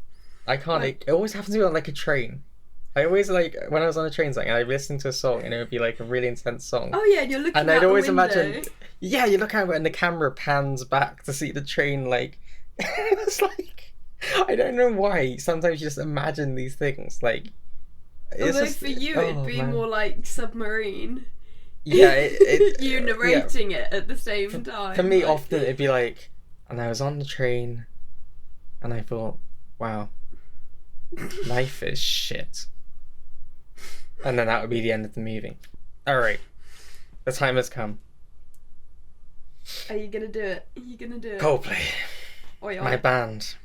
I can't. Like- It always happens to be on like a train. I always like when I was on a train, like, and I'd listen to a song, and it would be like a really intense song. Oh yeah, and you're looking And out I'd always the window. imagine, yeah, you look out and the camera pans back to see the train. Like, it's like I don't know why. Sometimes you just imagine these things. Like, it's Although just, for you, oh, it'd be man. more like submarine. Yeah, you narrating it at the same time. For me, like- often it'd be like, and I was on the train, and I thought, wow, life is shit. And then that would be the end of the movie. Alright, the time has come. Are you gonna do it? Are you gonna do it? Coldplay, Oi, oi. my band.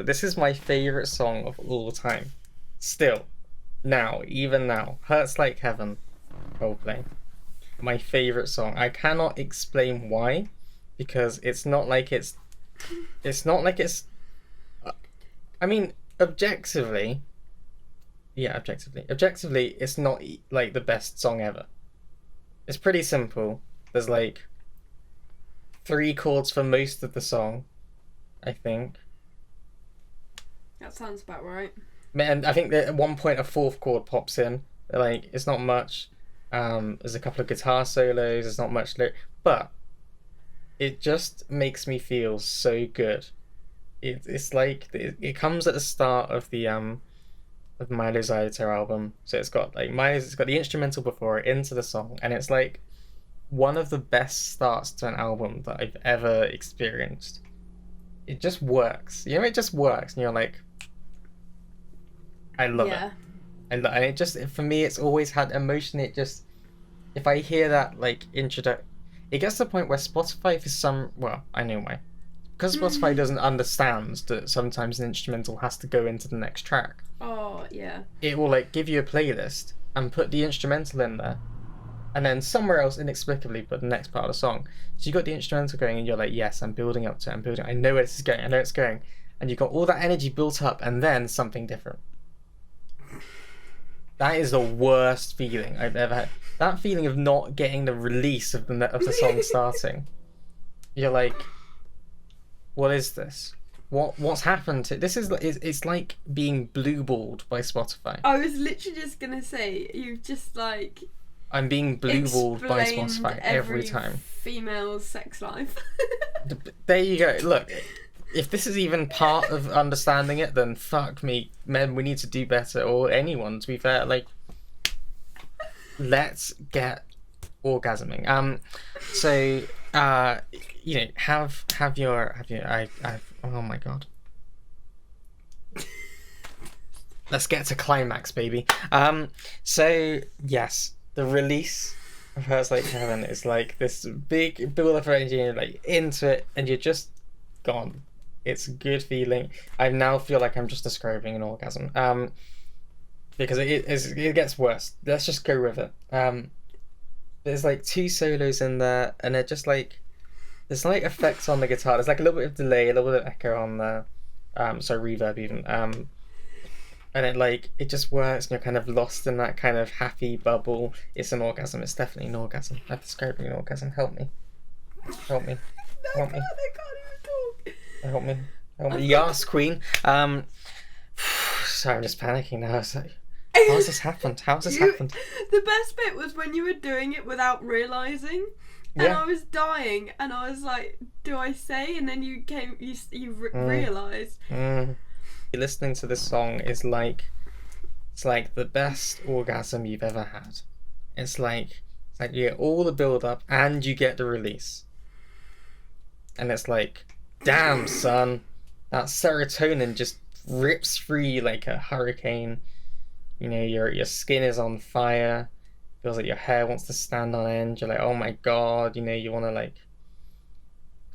This is my favourite song of all time. Still, now, even now, Hurts Like Heaven, Coldplay. My favourite song. I cannot explain why, because it's not like it's. I mean, objectively, it's not like the best song ever. It's pretty simple. There's like 3 chords for most of the song, I think. That sounds about right. And I think that at one point a 4th chord pops in. Like, it's not much. There's a couple of guitar solos. There's not much, but it just makes me feel so good. It's like it comes at the start of the of Miley Cyrus album, so it's got like it's got the instrumental before it into the song, and it's like one of the best starts to an album that I've ever experienced. It just works, you know. It just works, and you're like, I love it. And it just, for me, it's always had emotion. It just, if I hear that like it gets to the point where Spotify for some, well, I know why. Because Spotify doesn't understand that sometimes an instrumental has to go into the next track. Oh yeah. It will like give you a playlist and put the instrumental in there, and then somewhere else inexplicably put the next part of the song. So you got the instrumental going, and you're like, yes, I'm building up to it. I'm building. I know where this is going. I know it's going, and you've got all that energy built up, and then something different. That is the worst feeling I've ever had. That feeling of not getting the release of the song starting. You're like, what is this? What's happened to this? It's like being blue-balled by Spotify. I was literally just gonna say you've just like I'm being blue-balled by explained Spotify every time. Female's sex life. There you go. Look, if this is even part of understanding it, then fuck me, men. We need to do better, or anyone. To be fair, like, let's get orgasming. So, you know, have your. Oh my god. Let's get to climax, baby. So yes, the release of Hurts Like Heaven is like this big build up of energy, and you're like into it, and you're just gone. It's a good feeling. I now feel like I'm just describing an orgasm. Because it gets worse. Let's just go with it. There's like 2 solos in there, and they're just like there's like effects on the guitar. There's like a little bit of delay, a little bit of echo on the reverb even. And it just works, and you're kind of lost in that kind of happy bubble. It's an orgasm. It's definitely an orgasm. I'm describing an orgasm. Help me. Help me. Help me. I can't even talk. Help me. Help me. Yes, Queen. Sorry, I'm just panicking now. It's like, how's this happened? How's this happened? The best bit was when you were doing it without realising. And Yeah. I was dying, and I was like, "Do I say?" And then you realised. Listening to this song is it's like the best orgasm you've ever had. It's like you get all the build up and you get the release, and it's like, damn son, that serotonin just rips through you like a hurricane. You know, your skin is on fire. Feels like your hair wants to stand on end. You're like, oh my god, you know, you want to like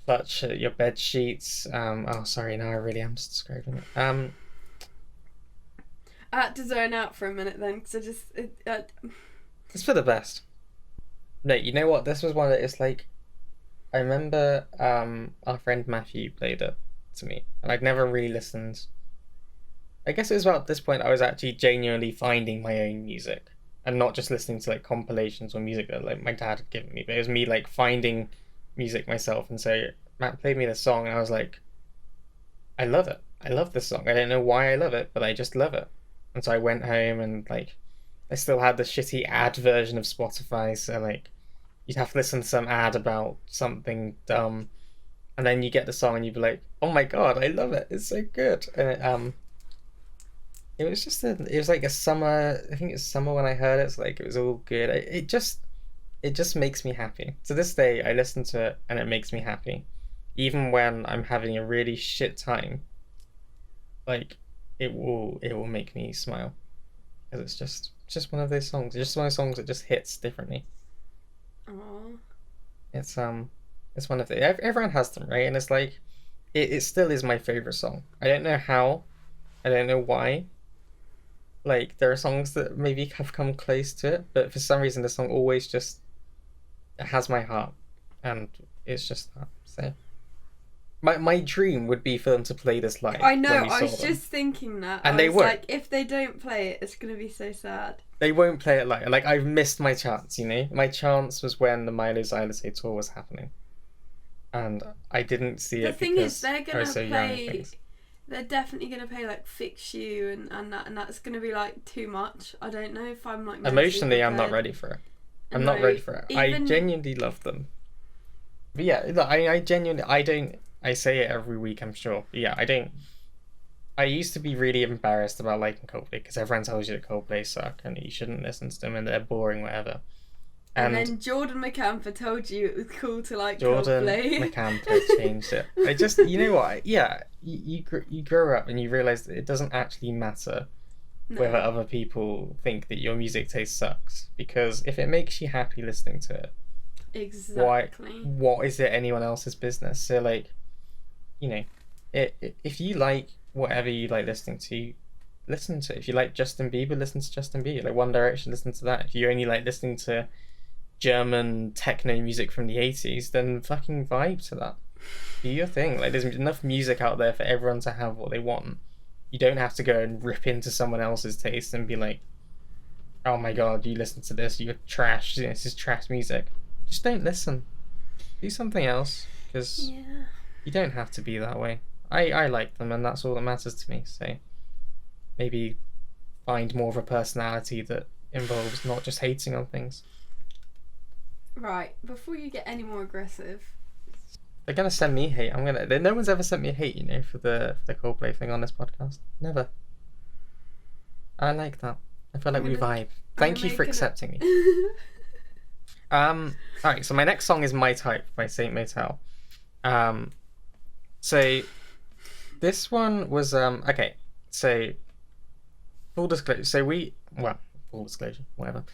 clutch at your bed sheets. Oh, sorry, now I really am just describing it. I had to zone out for a minute then, because It's for the best. No, you know what? This was one that it's like, I remember our friend Matthew played it to me, and I'd never really listened. I guess it was about this point I was actually genuinely finding my own music, and not just listening to like compilations or music that like my dad had given me, but it was me like finding music myself. And so Matt played me this song, and I was like, I love it. I love this song. I don't know why I love it, but I just love it. And so I went home, and like I still had the shitty ad version of Spotify, so like you'd have to listen to some ad about something dumb, and then you get the song and you'd be like, oh my god, I love it. It's so good. And it was just it was like a summer. I think it was summer when I heard it. So like it was all good. It just makes me happy. To this day, I listen to it and it makes me happy, even when I'm having a really shit time. Like it will make me smile, because it's just one of those songs. It's just one of those songs that just hits differently. Aww. It's one of the everyone has them, right? And it's like it still is my favorite song. I don't know how, I don't know why. Like there are songs that maybe have come close to it, but for some reason this song always just has my heart, and it's just that. So my dream would be for them to play this live. I know, when we I saw was them. just thinking that. And I they was won't. like, if they don't play it, it's gonna be so sad. They won't play it live. Like I've missed my chance, you know. My chance was when the Milo Xylotate tour was happening, and I didn't see The it thing because is, they're I gonna was so young and play. things. They're definitely gonna play like "Fix You" and that's gonna be like too much. I don't know if I'm like mentally Emotionally, I'm not prepared. ready for it. I'm No, not ready for it. I even- genuinely love them. But yeah, look, I genuinely, I don't, I say it every week, I'm sure. But yeah, I don't. I used to be really embarrassed about liking Coldplay, because everyone tells you that Coldplay suck and you shouldn't listen to them and they're boring, whatever. And then Jordan McCamper told you it was cool to like Jordan Coldplay. McCamper changed it. I just, you know what? Yeah, you grow up and you realize that it doesn't actually matter No. whether other people think that your music taste sucks, because if it makes you happy listening to it, Exactly. what is it anyone else's business? So like, you know, if you like whatever you like listening to, listen to it. If you like Justin Bieber, listen to Justin Bieber. Like One Direction, listen to that. If you only like listening to German techno music from the 80s, then fucking vibe to that. Do your thing. Like there's enough music out there for everyone to have what they want. You don't have to go and rip into someone else's taste and be like, oh my god, you listen to this, you're trash, this is trash music. Just don't listen. Do something else, because Yeah. you don't have to be that way. I like them, and that's all that matters to me. So maybe find more of a personality that involves not just hating on things. Right. Before you get any more aggressive, They're gonna send me hate. No one's ever sent me hate, you know, for the Coldplay thing on this podcast. Never. I like that. I feel like we vibe. Thank you for accepting me. Alright, so my next song is My Type by Saint Motel. So this one was okay, so full disclosure, full disclosure, whatever.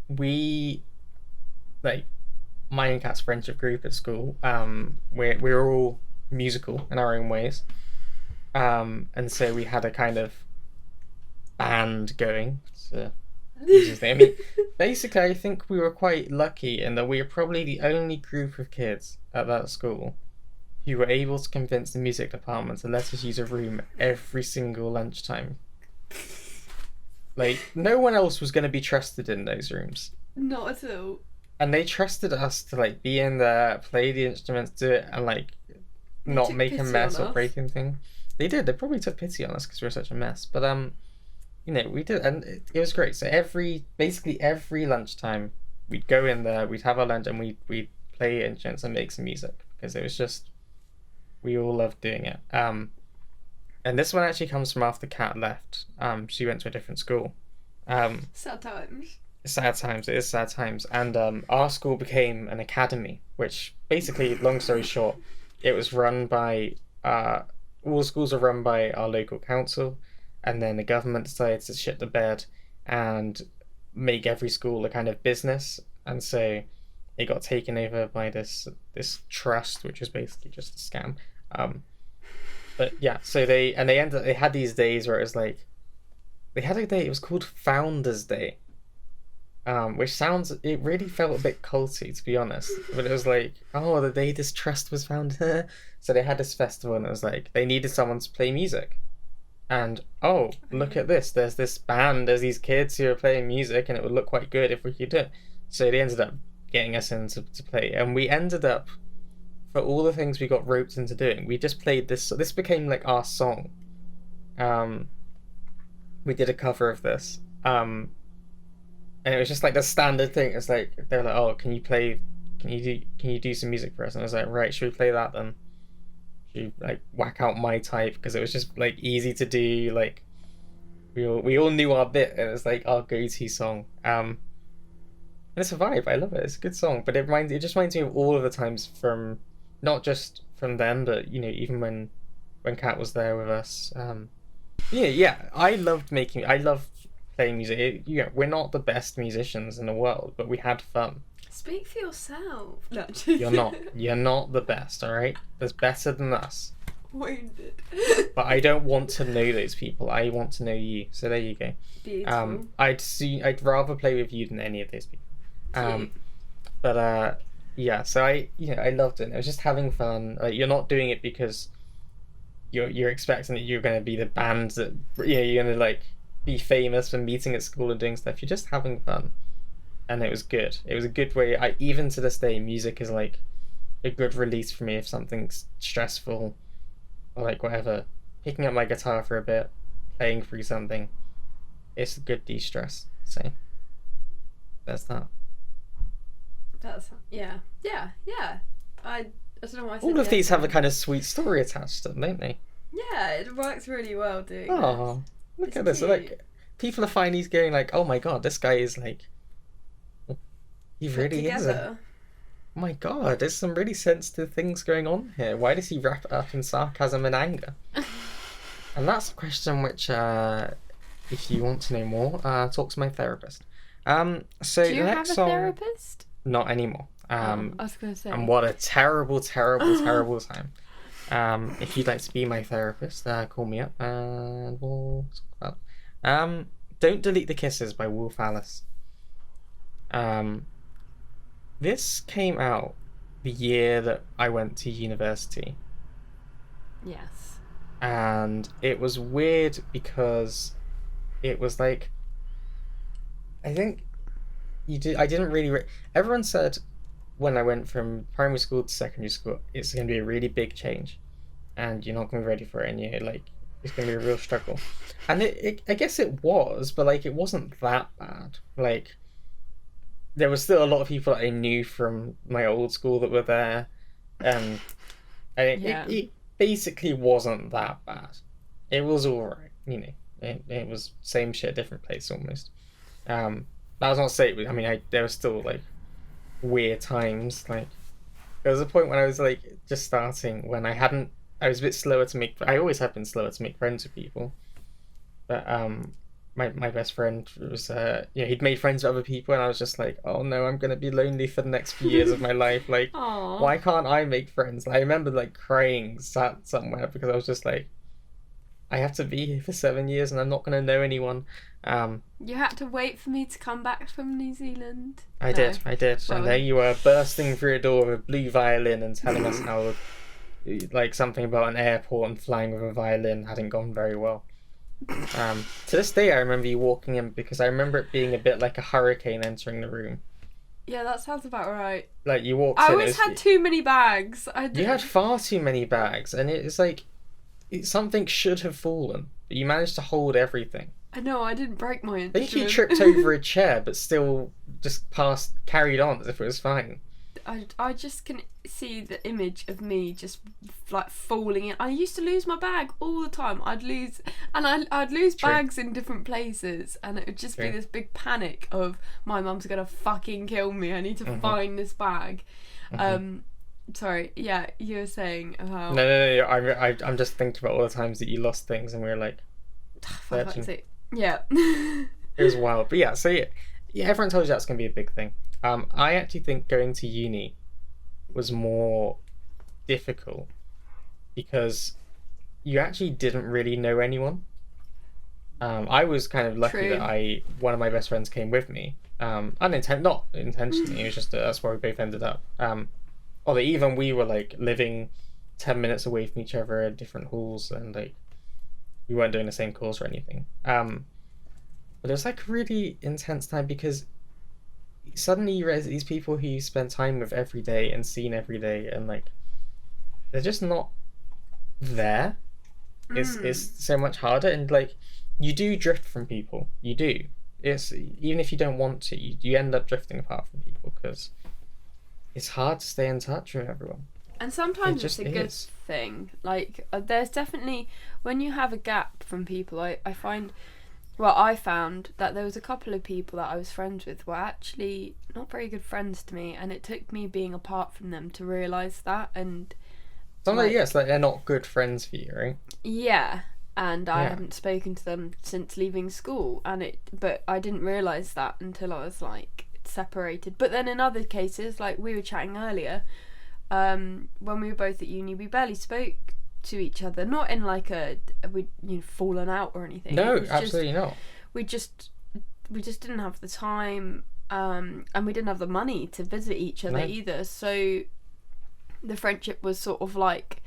We like my and Kat's friendship group at school, we're all musical in our own ways. And so we had a kind of band going. So, I mean, basically, I think we were quite lucky in that we were probably the only group of kids at that school who were able to convince the music department to let us use a room every single lunchtime. Like, no one else was going to be trusted in those rooms. Not at all. And they trusted us to, like, be in there, play the instruments, do it, and, like, not make a mess or break anything. They did. They probably took pity on us because we were such a mess. But, you know, we did, and it was great. So basically every lunchtime, we'd go in there, we'd have our lunch, and we'd play instruments and make some music. Because it was just, we all loved doing it. And this one actually comes from after Kat left. She went to a different school. Sad times. Sad times. It is sad times. And our school became an academy, which basically, long story short, it was run by all schools are run by our local council, and then the government decided to shit the bed and make every school a kind of business, and so it got taken over by this trust, which was basically just a scam. But yeah, so they had these days where it was like, they had a day, it was called Founders Day, which it really felt a bit culty, to be honest. But it was like, oh, the day this trust was founded. So they had this festival, and it was like, they needed someone to play music. And, oh, look at this. There's this band, there's these kids who are playing music, and it would look quite good if we could do it. So they ended up getting us in to play. And we ended up, for all the things we got roped into doing, we just played this. This became like our song. We did a cover of this. And it was just like the standard thing. It's like, they were like, oh, can you do some music for us? And I was like, right, should we play that then? Should you, like, whack out My Type? Because it was just like easy to do. Like, we all knew our bit, and it was like our go-to song. And it's a vibe. I love it. It's a good song, but it just reminds me of all of the times from, not just from then, but you know, even when Kat was there with us. Yeah. I loved playing music. We're not the best musicians in the world, but we had fun. Speak for yourself. No. You're not the best, all right? There's better than us. Wounded. But I don't want to know those people. I want to know you. So there you go. Beautiful. I'd rather play with you than any of those people. But yeah. So I loved it. It was just having fun. Like, you're not doing it because you're expecting that you're going to be the band that you're going to like be famous for meeting at school and doing stuff. You're just having fun. And it was good. It was a good way. Even to this day, music is like a good release for me if something's stressful or like whatever. Picking up my guitar for a bit, playing through something, it's a good de-stress. So that's that. Yeah. I don't know why I said all of these have a kind of sweet story attached to them, don't they? Yeah, it works really well doing this. Oh, look at this. Like, people are finally going like, oh my god, this guy is like, he really is. Oh my god, there's some really sensitive things going on here. Why does he wrap it up in sarcasm and anger? And that's a question which, if you want to know more, talk to my therapist. So do you have a therapist? Not anymore. I was going to say. And what a terrible time. If you'd like to be my therapist, call me up and we'll talk about. Don't Delete the Kisses by Wolf Alice. This came out the year that I went to university. Yes. And it was weird because it was like, I think I didn't really everyone said when I went from primary school to secondary school, it's going to be a really big change and you're not going to be ready for it, and it's going to be a real struggle. And I guess it was, but like, it wasn't that bad. Like, there was still a lot of people that I knew from my old school that were there, and it basically wasn't that bad. It was alright, it was same shit, different place almost. That was not to say, there was still like weird times. Like, there was a point when I was like just starting, when I was a bit slower to make. I always have been slower to make friends with people, but my best friend was he'd made friends with other people, and I was just like, oh no, I'm gonna be lonely for the next few years of my life. Like, Aw. why can't I make friends? I remember like crying sat somewhere because I was just like, I have to be here for 7 years and I'm not gonna know anyone. You had to wait for me to come back from New Zealand. I No. did, Well- and there you were bursting through a door with a blue violin and telling us how like something about an airport and flying with a violin hadn't gone very well. To this day, I remember you walking in because I remember it being a bit like a hurricane entering the room. Yeah, that sounds about right. Like you walked I in, always had too many bags. you had far too many bags, and it's like something should have fallen, but you managed to hold everything. I know, I didn't break my I instrument. think you tripped over a chair, but still just carried on as if it was fine. I just can see the image of me just like falling in. I used to lose my bag all the time. I'd lose True. bags in different places, and it would just be True. this big panic of my mum's gonna fucking kill me. I need to find this bag. Sorry, yeah, you were saying about No. I'm just thinking about all the times that you lost things, and we were like, for fuck's sake. Yeah. it was wild. But yeah, so yeah, everyone tells you that's gonna be a big thing. I actually think going to uni was more difficult because you actually didn't really know anyone. I was kind of lucky True. that one of my best friends came with me. Not intentionally. It was just that's where we both ended up. Although even we were like living 10 minutes away from each other in different halls, and like we weren't doing the same course or anything. But it was like a really intense time because suddenly you realize these people who you spend time with every day and seen every day, and like they're just not there. It's so much harder, and like you do drift from people. You do. It's even if you don't want to, you end up drifting apart from people because it's hard to stay in touch with everyone. And sometimes It it's just a good is. thing. Like, there's definitely, when you have a gap from people, I found that there was a couple of people that I was friends with were actually not very good friends to me, and it took me being apart from them to realise that. And Sometimes yes, like they're not good friends for you, right? yeah, and I Yeah. hadn't spoken to them since leaving school, but I didn't realise that until I was like separated. But then in other cases, like we were chatting earlier, when we were both at uni, we barely spoke to each other, not in like we'd fallen out or anything. No, It was just- absolutely not. we just didn't have the time, and we didn't have the money to visit each other No. either, so the friendship was sort of like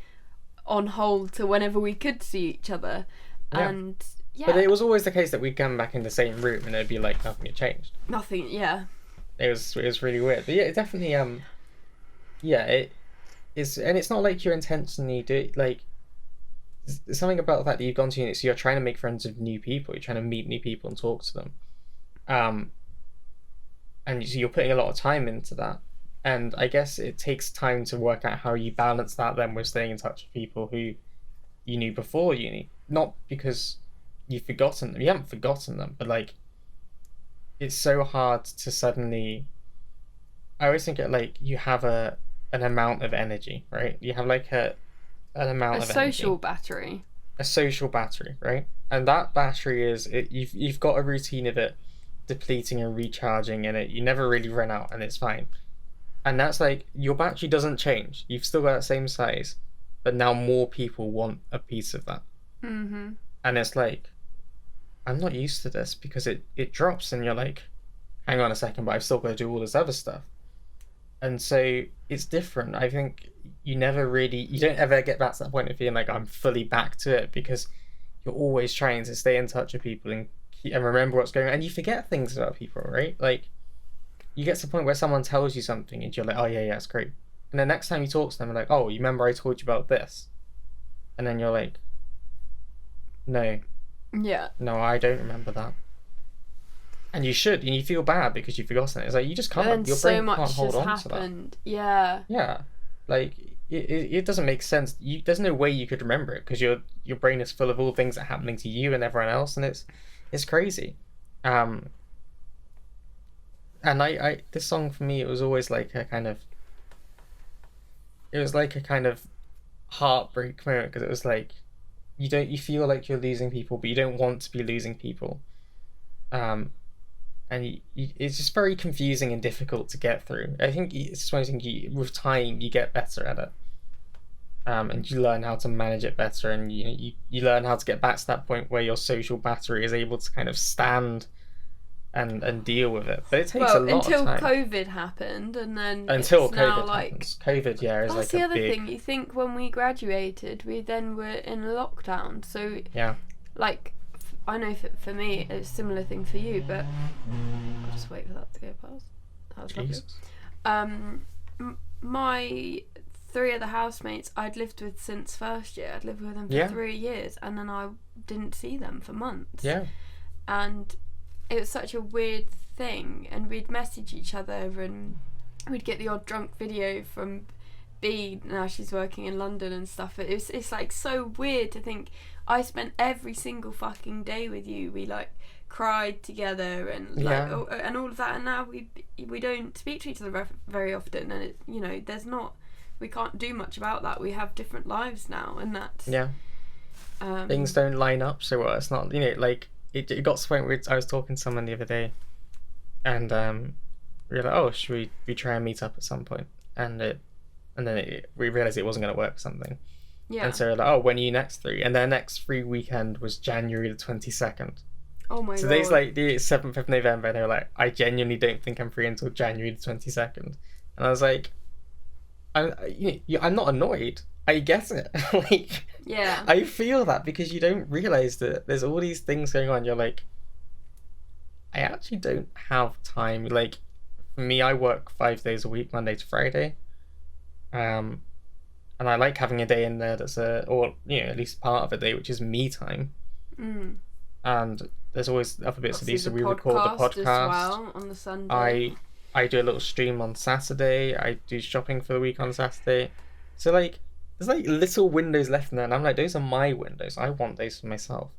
on hold to whenever we could see each other. Yeah. And yeah, But it was always the case that we'd come back in the same room and it'd be like nothing had changed. nothing. Yeah, It was really weird. But yeah, it definitely yeah, it is, and it's not like you're intentionally there's something about the fact that you've gone to uni, so you're trying to make friends with new people, you're trying to meet new people and talk to them. And so you're putting a lot of time into that. And I guess it takes time to work out how you balance that then with staying in touch with people who you knew before uni. Not because you've forgotten them. You haven't forgotten them, but like it's so hard to suddenly I always think it like you have an amount of energy, right? You have like an amount a of social energy. battery. A social battery, right? And that battery is you've got a routine of it depleting and recharging, and you never really run out, and it's fine. And that's like your battery doesn't change. You've still got that same size, but now more people want a piece of that. Mm-hmm. And it's like I'm not used to this because it drops, and you're like, hang on a second, but I've still got to do all this other stuff. And so it's different. I think you don't ever get back to that point of feeling like I'm fully back to it, because you're always trying to stay in touch with people and remember what's going on, and you forget things about people, right? Like you get to the point where someone tells you something and you're like, oh yeah, it's great. And the next time you talk to them, they're like, oh, you remember I told you about this? And then you're like, no, Yeah. I don't remember that. And you should, and you feel bad because you've forgotten it. It's like you just And can't. then Your so brain much can't hold has on to that. happened. Yeah. Yeah, like it doesn't make sense. There's no way you could remember it because your brain is full of all things that are happening to you and everyone else, and it's crazy. And I this song for me, it was always like a kind of heartbreak moment, because it was like you feel like you're losing people, but you don't want to be losing people. and it's just very confusing and difficult to get through. I think it's just one of those things, with time you get better at it, and you learn how to manage it better, and you learn how to get back to that point where your social battery is able to kind of stand and deal with it. But it takes a lot until of time. COVID happened, and then Until it's COVID now like happens. COVID, yeah, is that's like the a other big thing. You think when we graduated, we then were in lockdown, so yeah. like I know for me it's a similar thing for you, but I'll just wait for that to go past. That was lovely. Jesus. My 3 other housemates I'd lived with since first year. I'd lived with them for 3 years, and then I didn't see them for months. Yeah. And it was such a weird thing, and we'd message each other, and we'd get the odd drunk video from B. Now she's working in London and stuff. It's like so weird to think I spent every single fucking day with you. We like cried together and like and all of that, and now we don't speak to each other very often, and it, we can't do much about that. We have different lives now, and that's things don't line up so well. It's not, like it got to the point where I was talking to someone the other day, and we were like, oh, should we try and meet up at some point? And then we realized it wasn't going to work or something. Yeah. And so we're like, oh, when are you next free? And their next free weekend was January the 22nd. Oh my god. So today's like the 7th of November, and they were like, I genuinely don't think I'm free until January the 22nd. And I was like, I'm not annoyed. I get it. Like, yeah. I feel that, because you don't realize that there's all these things going on. You're like, I actually don't have time. Like, for me, I work 5 days a week, Monday to Friday. And I like having a day in there that's at least part of a day, which is me time. And there's always other bits to do. So we record the podcast as well on the Sunday. I do a little stream on Saturday. I do shopping for the week on Saturday. So like, there's like little windows left in there, and I'm like, those are my windows. I want those for myself.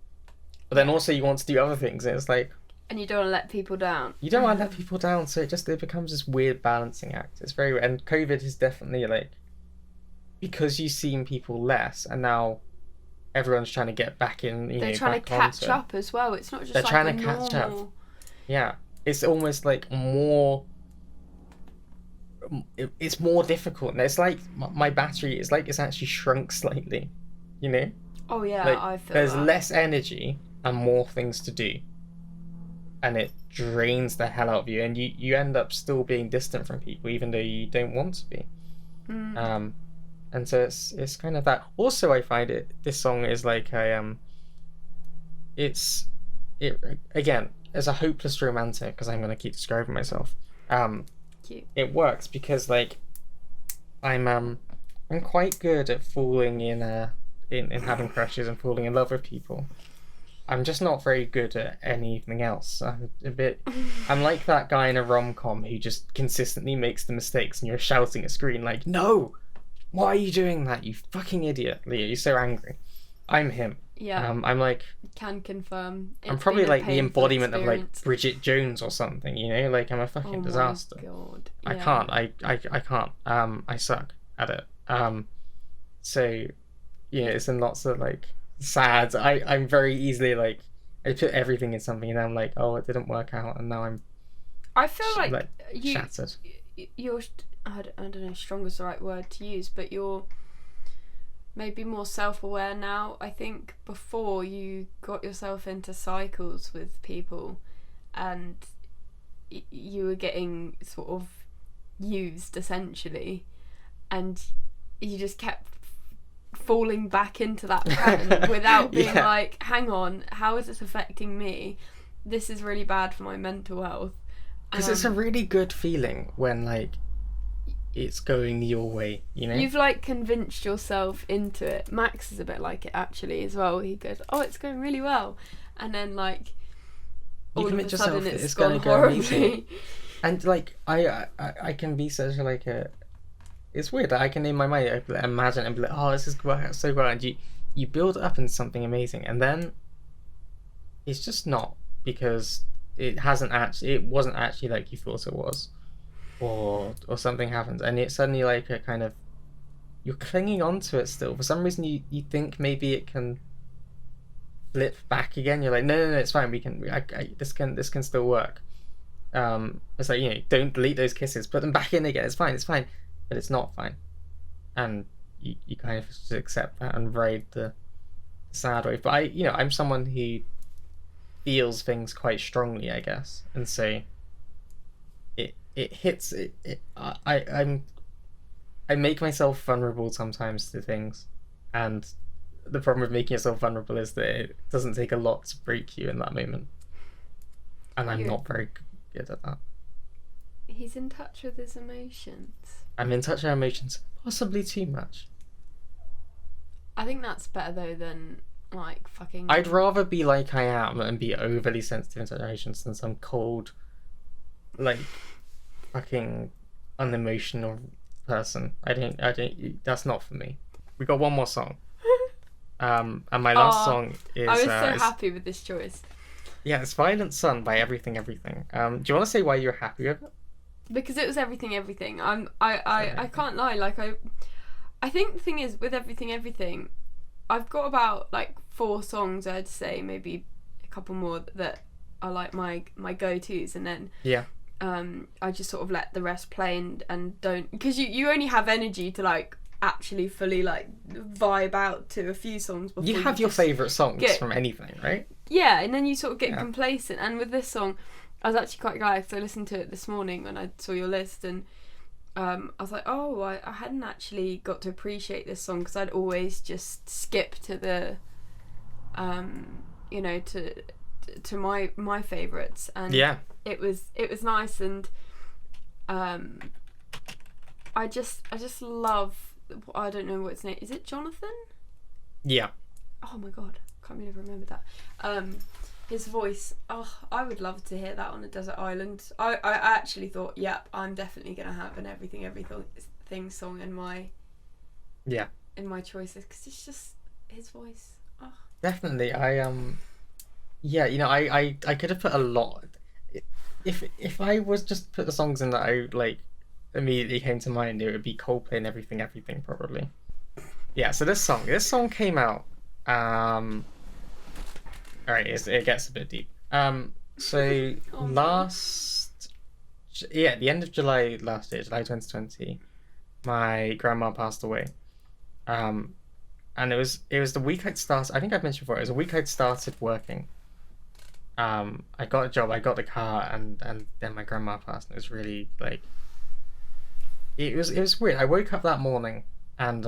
But then also you want to do other things, and it's like, and you don't want to let people down. You don't want to let people down, so it becomes this weird balancing act. It's very, and COVID is definitely like, because you've seen people less, and now everyone's trying to get back in. They're trying to catch up as well. It's not just they're like trying a to catch normal... up. Yeah, it's almost like more. It's more difficult, and it's like my battery. It's like it's actually shrunk slightly, Oh yeah, like, I feel there's that. less energy and more things to do, and it drains the hell out of you, and you end up still being distant from people even though you don't want to be. And so it's kind of that. Also, I find this song is like it again, as a hopeless romantic, because I'm gonna keep describing myself. Cute. It works because like I'm quite good at falling in having crushes and falling in love with people. I'm just not very good at anything else. I'm like that guy in a rom-com who just consistently makes the mistakes, and you're shouting at screen like, no, why are you doing that, you fucking idiot, Leah, you're so angry. I'm him. Yeah. I'm like, can confirm. I'm probably like the embodiment experience. of like Bridget Jones or something, like I'm a fucking disaster. God. Yeah. I can't. I suck at it. So yeah, it's in lots of like sad. I'm very easily like, I put everything in something, and I'm like, oh, it didn't work out, and now I feel like shattered. You're, I don't know, strong is the right word to use, but you're maybe more self-aware now. I think before you got yourself into cycles with people, and you were getting sort of used essentially, and you just kept falling back into that pattern without being like, hang on, how is this affecting me? This is really bad for my mental health. Because it's a really good feeling when like it's going your way, You've like convinced yourself into it. Max is a bit like it actually as well. He goes, oh, it's going really well, and then like all of a sudden it's gone horribly. And like I can be such like a, it's weird. I can in my mind imagine and be like, oh, this is working out so well, and you build up into something amazing, and then it's just not, because it wasn't actually like you thought it was, or something happens, and it's suddenly like a kind of, you're clinging on to it still for some reason. You think maybe it can blip back again. You're like, no, it's fine. This can still work. It's like, don't delete those kisses, put them back in again. It's fine, but it's not fine, and you kind of just accept that and ride the sad wave. But I'm someone who feels things quite strongly, I guess, and so it hits it. I make myself vulnerable sometimes to things, and the problem with making yourself vulnerable is that it doesn't take a lot to break you in that moment, and I'm not very good at that. He's in touch with his emotions. I'm in touch with emotions, possibly too much. I think that's better though than like fucking. I'd rather be like I am and be overly sensitive in such emotions than some cold, like, fucking unemotional person. I don't. That's not for me. We got one more song. And my last song is. I was so happy with this choice. Yeah, it's "Violent Sun" by Everything Everything. Do you want to say why you're happy with it? Because it was Everything Everything. I can't lie. Like I think the thing is with Everything Everything, I've got about like 4 songs, I'd say, maybe a couple more that are like my go-tos, and then I just sort of let the rest play and don't, because you only have energy to like actually fully like vibe out to a few songs before you have your favourite songs from anything, right? Yeah, and then you sort of get complacent. And with this song, I was actually quite glad because I listened to it this morning when I saw your list, and I was like, oh, I hadn't actually got to appreciate this song because I'd always just skip to the, to my favourites, and it was nice, and I just love. I don't know what its name is. It Jonathan? Yeah. Oh my god, can't really remember that. His voice. Oh, I would love to hear that on a desert island. I actually thought, yep, I'm definitely gonna have an everything song in my choices because it's just his voice. Oh. Definitely, I could have put a lot. If I was just put the songs in that I like immediately came to mind, it would be Coldplay and Everything probably. Yeah, so this song came out. Alright, it gets a bit deep. So the end of July last year, July 2020, my grandma passed away. And it was the week I'd started. I think I've mentioned before. It was a week I'd started working. I got a job, I got the car, and then my grandma passed. And it was really like. It was weird. I woke up that morning, and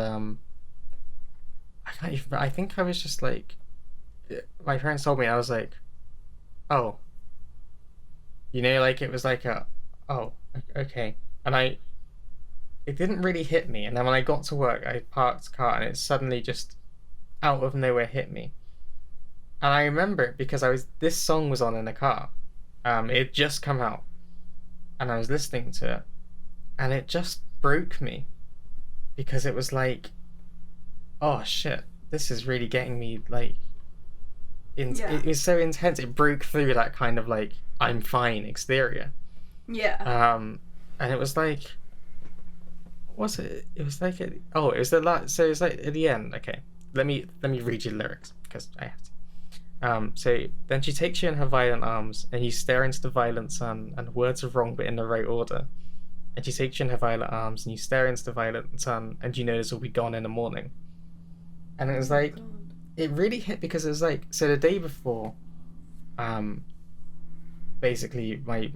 I think I was just like. My parents told me, I was like, oh. Like it was like oh, okay. And it didn't really hit me. And then when I got to work, I parked the car and it suddenly just out of nowhere hit me. And I remember it because this song was on in the car. It had just come out and I was listening to it and it just broke me because it was like, oh shit, this is really getting me like, it was so intense. It broke through that kind of like I'm fine exterior. Yeah. And it was like, what's it? It was like it was the last. So it's like at the end. Okay, let me read you the lyrics because I have to. So then she takes you in her violent arms, and you stare into the violent sun, and words are wrong but in the right order. And she takes you in her violent arms, and you stare into the violent sun, and you know this will be gone in the morning. And it was like. God. It really hit because it was like, so the day before, basically my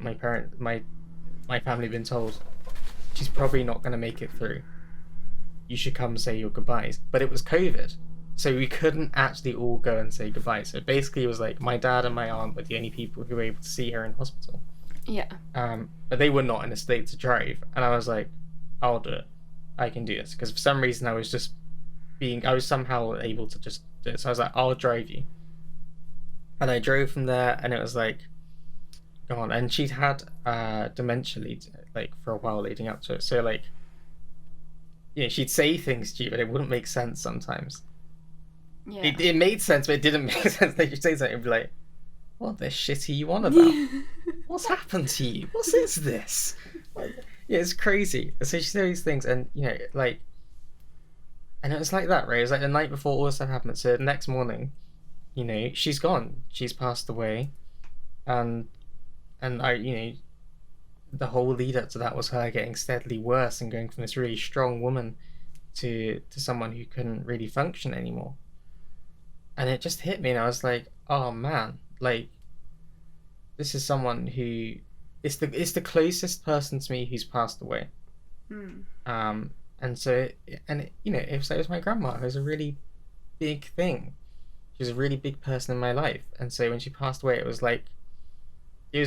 family had been told she's probably not going to make it through. You should come say your goodbyes. But it was COVID, so we couldn't actually all go and say goodbye. So basically it was like my dad and my aunt were the only people who were able to see her in hospital. Yeah. But they were not in a state to drive. And I was like, I'll do it. I can do this. Because for some reason I was somehow able to just do it. So I was like, I'll drive you. And I drove from there, and it was like, go on. And she'd had dementia like for a while leading up to it. So like, she'd say things to you, but it wouldn't make sense sometimes. Yeah. It made sense, but it didn't make sense. Like you'd say something and be like, what the shit are you on about? What's happened to you? What is this? Yeah, it's crazy. So she said these things, and like. And it was like that, right? It was like the night before all this stuff happened. So the next morning, you know, she's gone. She's passed away, and I, you know, the whole lead up to that was her getting steadily worse and going from this really strong woman to someone who couldn't really function anymore. And it just hit me, and I was like, oh man, like this is someone who it's the closest person to me who's passed away. Mm. And so you know, it was my grandma. It was a really big thing. She was a really big person in my life, and so when she passed away, it was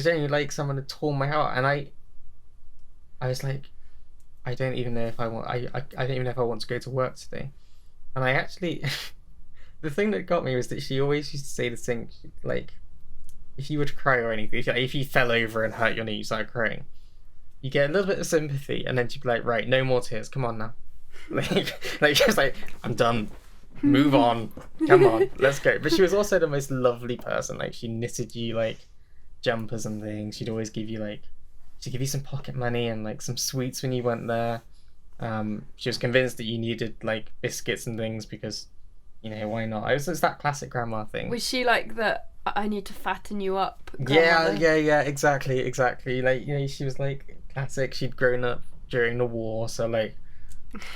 only like someone had torn my heart, and I was like, I don't even know if I want. I don't even know if I want to go to work today. And I actually, the thing that got me was that she always used to say this thing like, if you were to cry or anything, if you fell over and hurt your knee, you started crying, you get a little bit of sympathy, and then she'd be like, right, no more tears, come on now. Like she was like, I'm done. Move on. Come on, let's go. But she was also the most lovely person. Like she knitted you like jumpers and things. She'd always give you she'd give you some pocket money and like some sweets when you went there. She was convinced that you needed like biscuits and things because, you know, why not? It's that classic grandma thing. Was she like that? I need to fatten you up. Yeah, exactly. Like, you know, she was like classic. She'd grown up during the war, so like,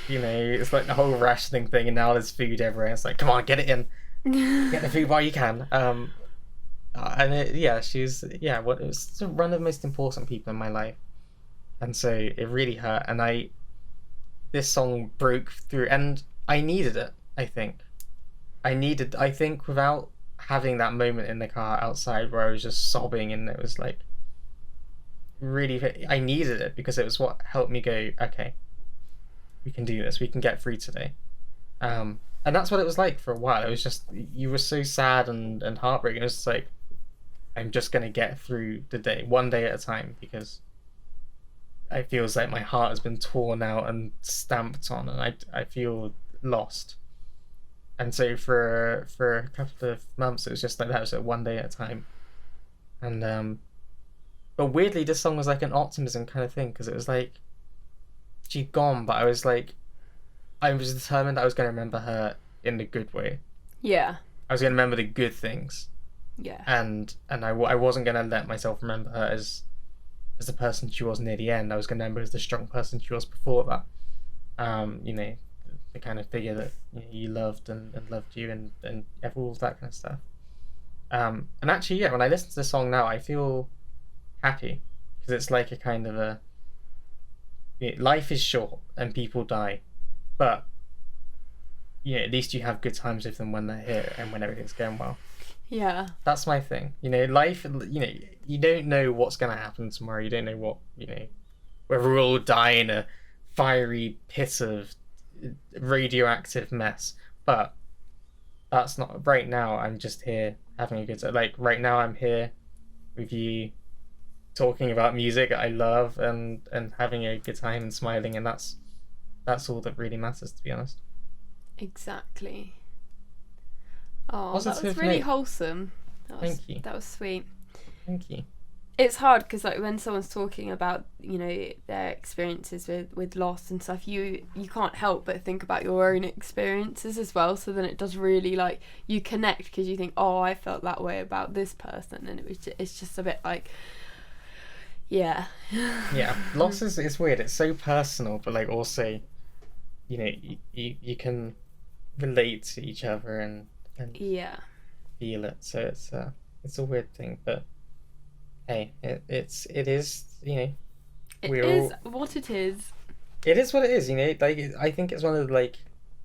you know, it's like the whole rationing thing, and now there's food everywhere. It's like, come on, get it in, get the food while you can. She was it was one of the most important people in my life, and so it really hurt. And this song broke through, and I needed it. I think without having that moment in the car outside where I was just sobbing, and it was like really, I needed it because it was what helped me go, okay, we can do this, we can get through today. And that's what it was like for a while. It was just, you were so sad and heartbroken. It was just like, I'm just gonna get through the day, one day at a time, because it feels like my heart has been torn out and stamped on, and I feel lost. And so for a couple of months, it was just like that. It was like one day at a time. And but weirdly, this song was like an optimism kind of thing, because it was like she'd gone, but I was determined I was going to remember her in the good way. Yeah. I was going to remember the good things. Yeah. And I wasn't going to let myself remember her as the person she was near the end. I was going to remember her as the strong person she was before that. You know, the kind of figure that, you know, you loved and loved you and all of that kind of stuff. And actually, yeah, when I listen to the song now, I feel happy, because it's like a kind of life is short and people die, but you know, at least you have good times with them when they're here and when everything's going well. Yeah. That's my thing. You know, life, you know, you don't know what's going to happen tomorrow. You don't know what, you know, whether we'll all die in a fiery pit of radioactive mess. But that's not, right now I'm just here having a good time. Like right now I'm here with you talking about music I love and having a good time and smiling, and that's all that really matters, to be honest. Exactly. Oh, Positive that was really note. Wholesome. Thank you. That was sweet. Thank you. It's hard because like when someone's talking about, you know, their experiences with loss and stuff, you can't help but think about your own experiences as well. So then it does really like you connect, because you think, oh, I felt that way about this person, and it's just a bit like, yeah. Yeah, loss is, it's weird. It's so personal, but like also, you know, you can relate to each other and yeah, feel it. So it's a weird thing, but hey, it is, you know, it is what it is. It is what it is, you know. Like I think it's one of the, like,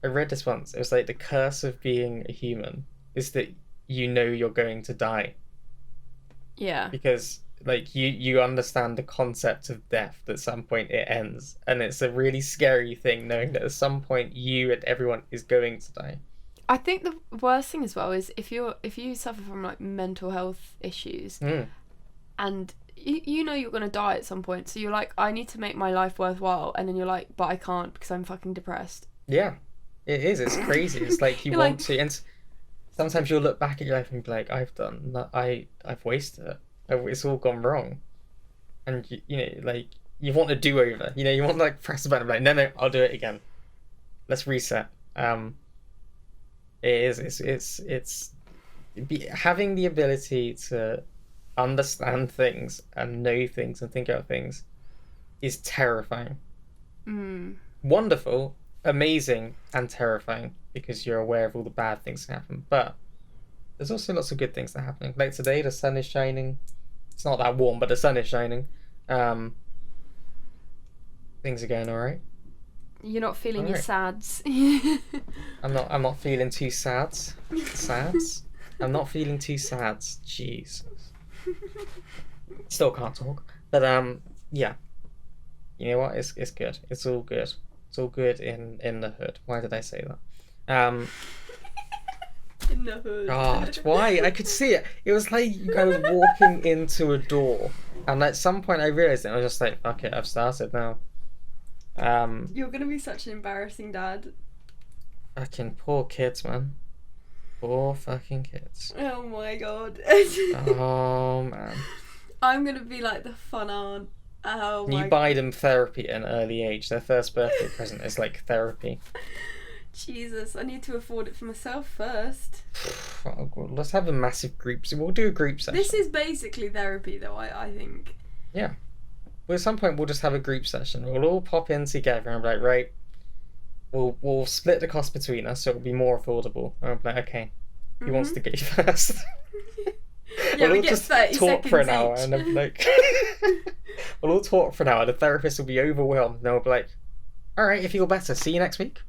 I read this once. It was like the curse of being a human is that you know you're going to die. Yeah. Because like you understand the concept of death, that at some point it ends, and it's a really scary thing knowing that at some point you and everyone is going to die. I think the worst thing as well is if you suffer from like mental health issues, and you know you're gonna die at some point, so you're like, I need to make my life worthwhile, and then you're like, but I can't because I'm fucking depressed. Yeah, it is. It's crazy. It's like you want to, and sometimes you'll look back at your life and be like, I've wasted it. It's all gone wrong, and you know, like you want a do-over. You know, you want to like press the button, like no, I'll do it again. Let's reset. It is. It's having the ability to understand things and know things and think out things is terrifying. Wonderful, amazing, and terrifying because you're aware of all the bad things that happen. But there's also lots of good things that are happening. Like today, the sun is shining. It's not that warm, but the sun is shining. Things are going all right. You're not feeling your sads. I'm not feeling too sad. Sads? I'm not feeling too sad. Jesus. Still can't talk. But yeah. You know what? It's good. It's all good. It's all good in the hood. Why did I say that? In the hood. God, why? I could see it. It was like I was walking into a door, and at some point I realized it. I was just like, "Fuck it, I've started now." You're gonna be such an embarrassing dad. Fucking poor kids, man. Poor fucking kids. Oh my god. Oh man. I'm gonna be like the fun aunt. Oh my You buy them therapy at an early age. Their first birthday present is like therapy. Jesus, I need to afford it for myself first. Oh god, let's have a massive group. We'll do a group session. This is basically therapy, though. I think. Yeah. Well, at some point we'll just have a group session. We'll all pop in together and be like, right, we'll split the cost between us so it'll be more affordable. And I'll be like, okay, who wants to go first? Yeah, we'll we all get just 30 talk for an seconds hour, each. and I'm like, we'll all talk for an hour. The therapist will be overwhelmed, and they'll be like, all right, if you feel better, see you next week.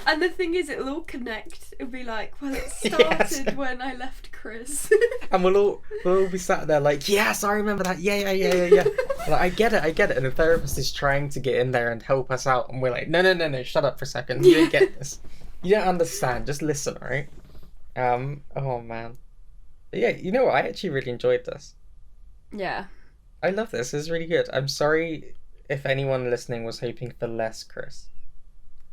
And the thing is, it'll all connect. It'll be like, well, it Yes. started when I left Chris. And we'll all be sat there like, yes, I remember that. Yeah. Like, I get it. And the therapist is trying to get in there and help us out, and we're like, no, shut up for a second. You don't get this. You don't understand. Just listen, all right? Oh man. But yeah, you know what? I actually really enjoyed this. Yeah. I love this. This is really good. I'm sorry if anyone listening was hoping for less Chris.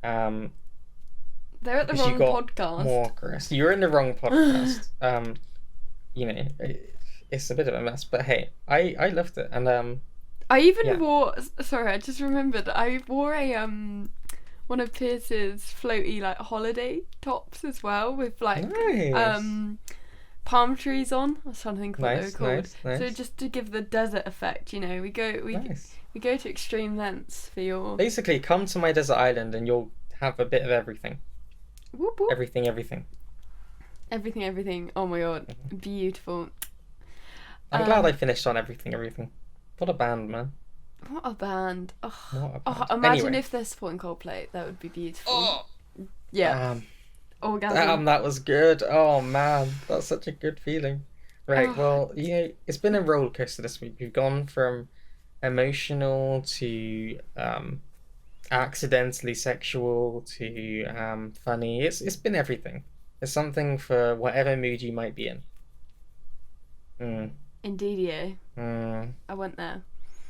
They're at the Because you wrong got podcast. more Chris. You're in the wrong podcast. You know, it's a bit of a mess, but hey, I loved it, and I even yeah. wore. Sorry, I just remembered. I wore a one of Pierce's floaty like holiday tops as well with like nice. Palm trees on. I was trying to think what they were called. Nice. So just to give the desert effect, you know, we go to extreme lengths for your Basically, come to my desert island and you'll have a bit of everything. whoop, whoop. Everything. Everything. Oh my god, beautiful. I'm glad I finished on everything. What a band, man. What a band. Oh, What a band. imagine Anyway. if they're supporting Coldplay. That would be beautiful. Oh, Yeah. Orgasm. damn, that was good. Oh man, that's such a good feeling. Right, Oh. well, you know, it's been a roller coaster this week. We've gone from emotional to accidentally sexual to funny. It's been everything. It's something for whatever mood you might be in. Indeed, yeah. I went there.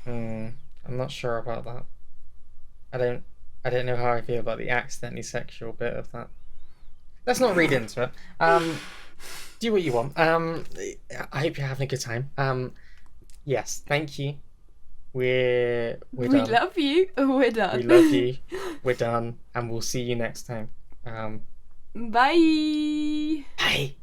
I'm not sure about that. I don't know how I feel about the accidentally sexual bit of that. Let's not read into it. Do what you want. I hope you're having a good time. Yes, thank you. We're We done. love you. We're done. We love you. We're done, and we'll see you next time. Bye. Bye.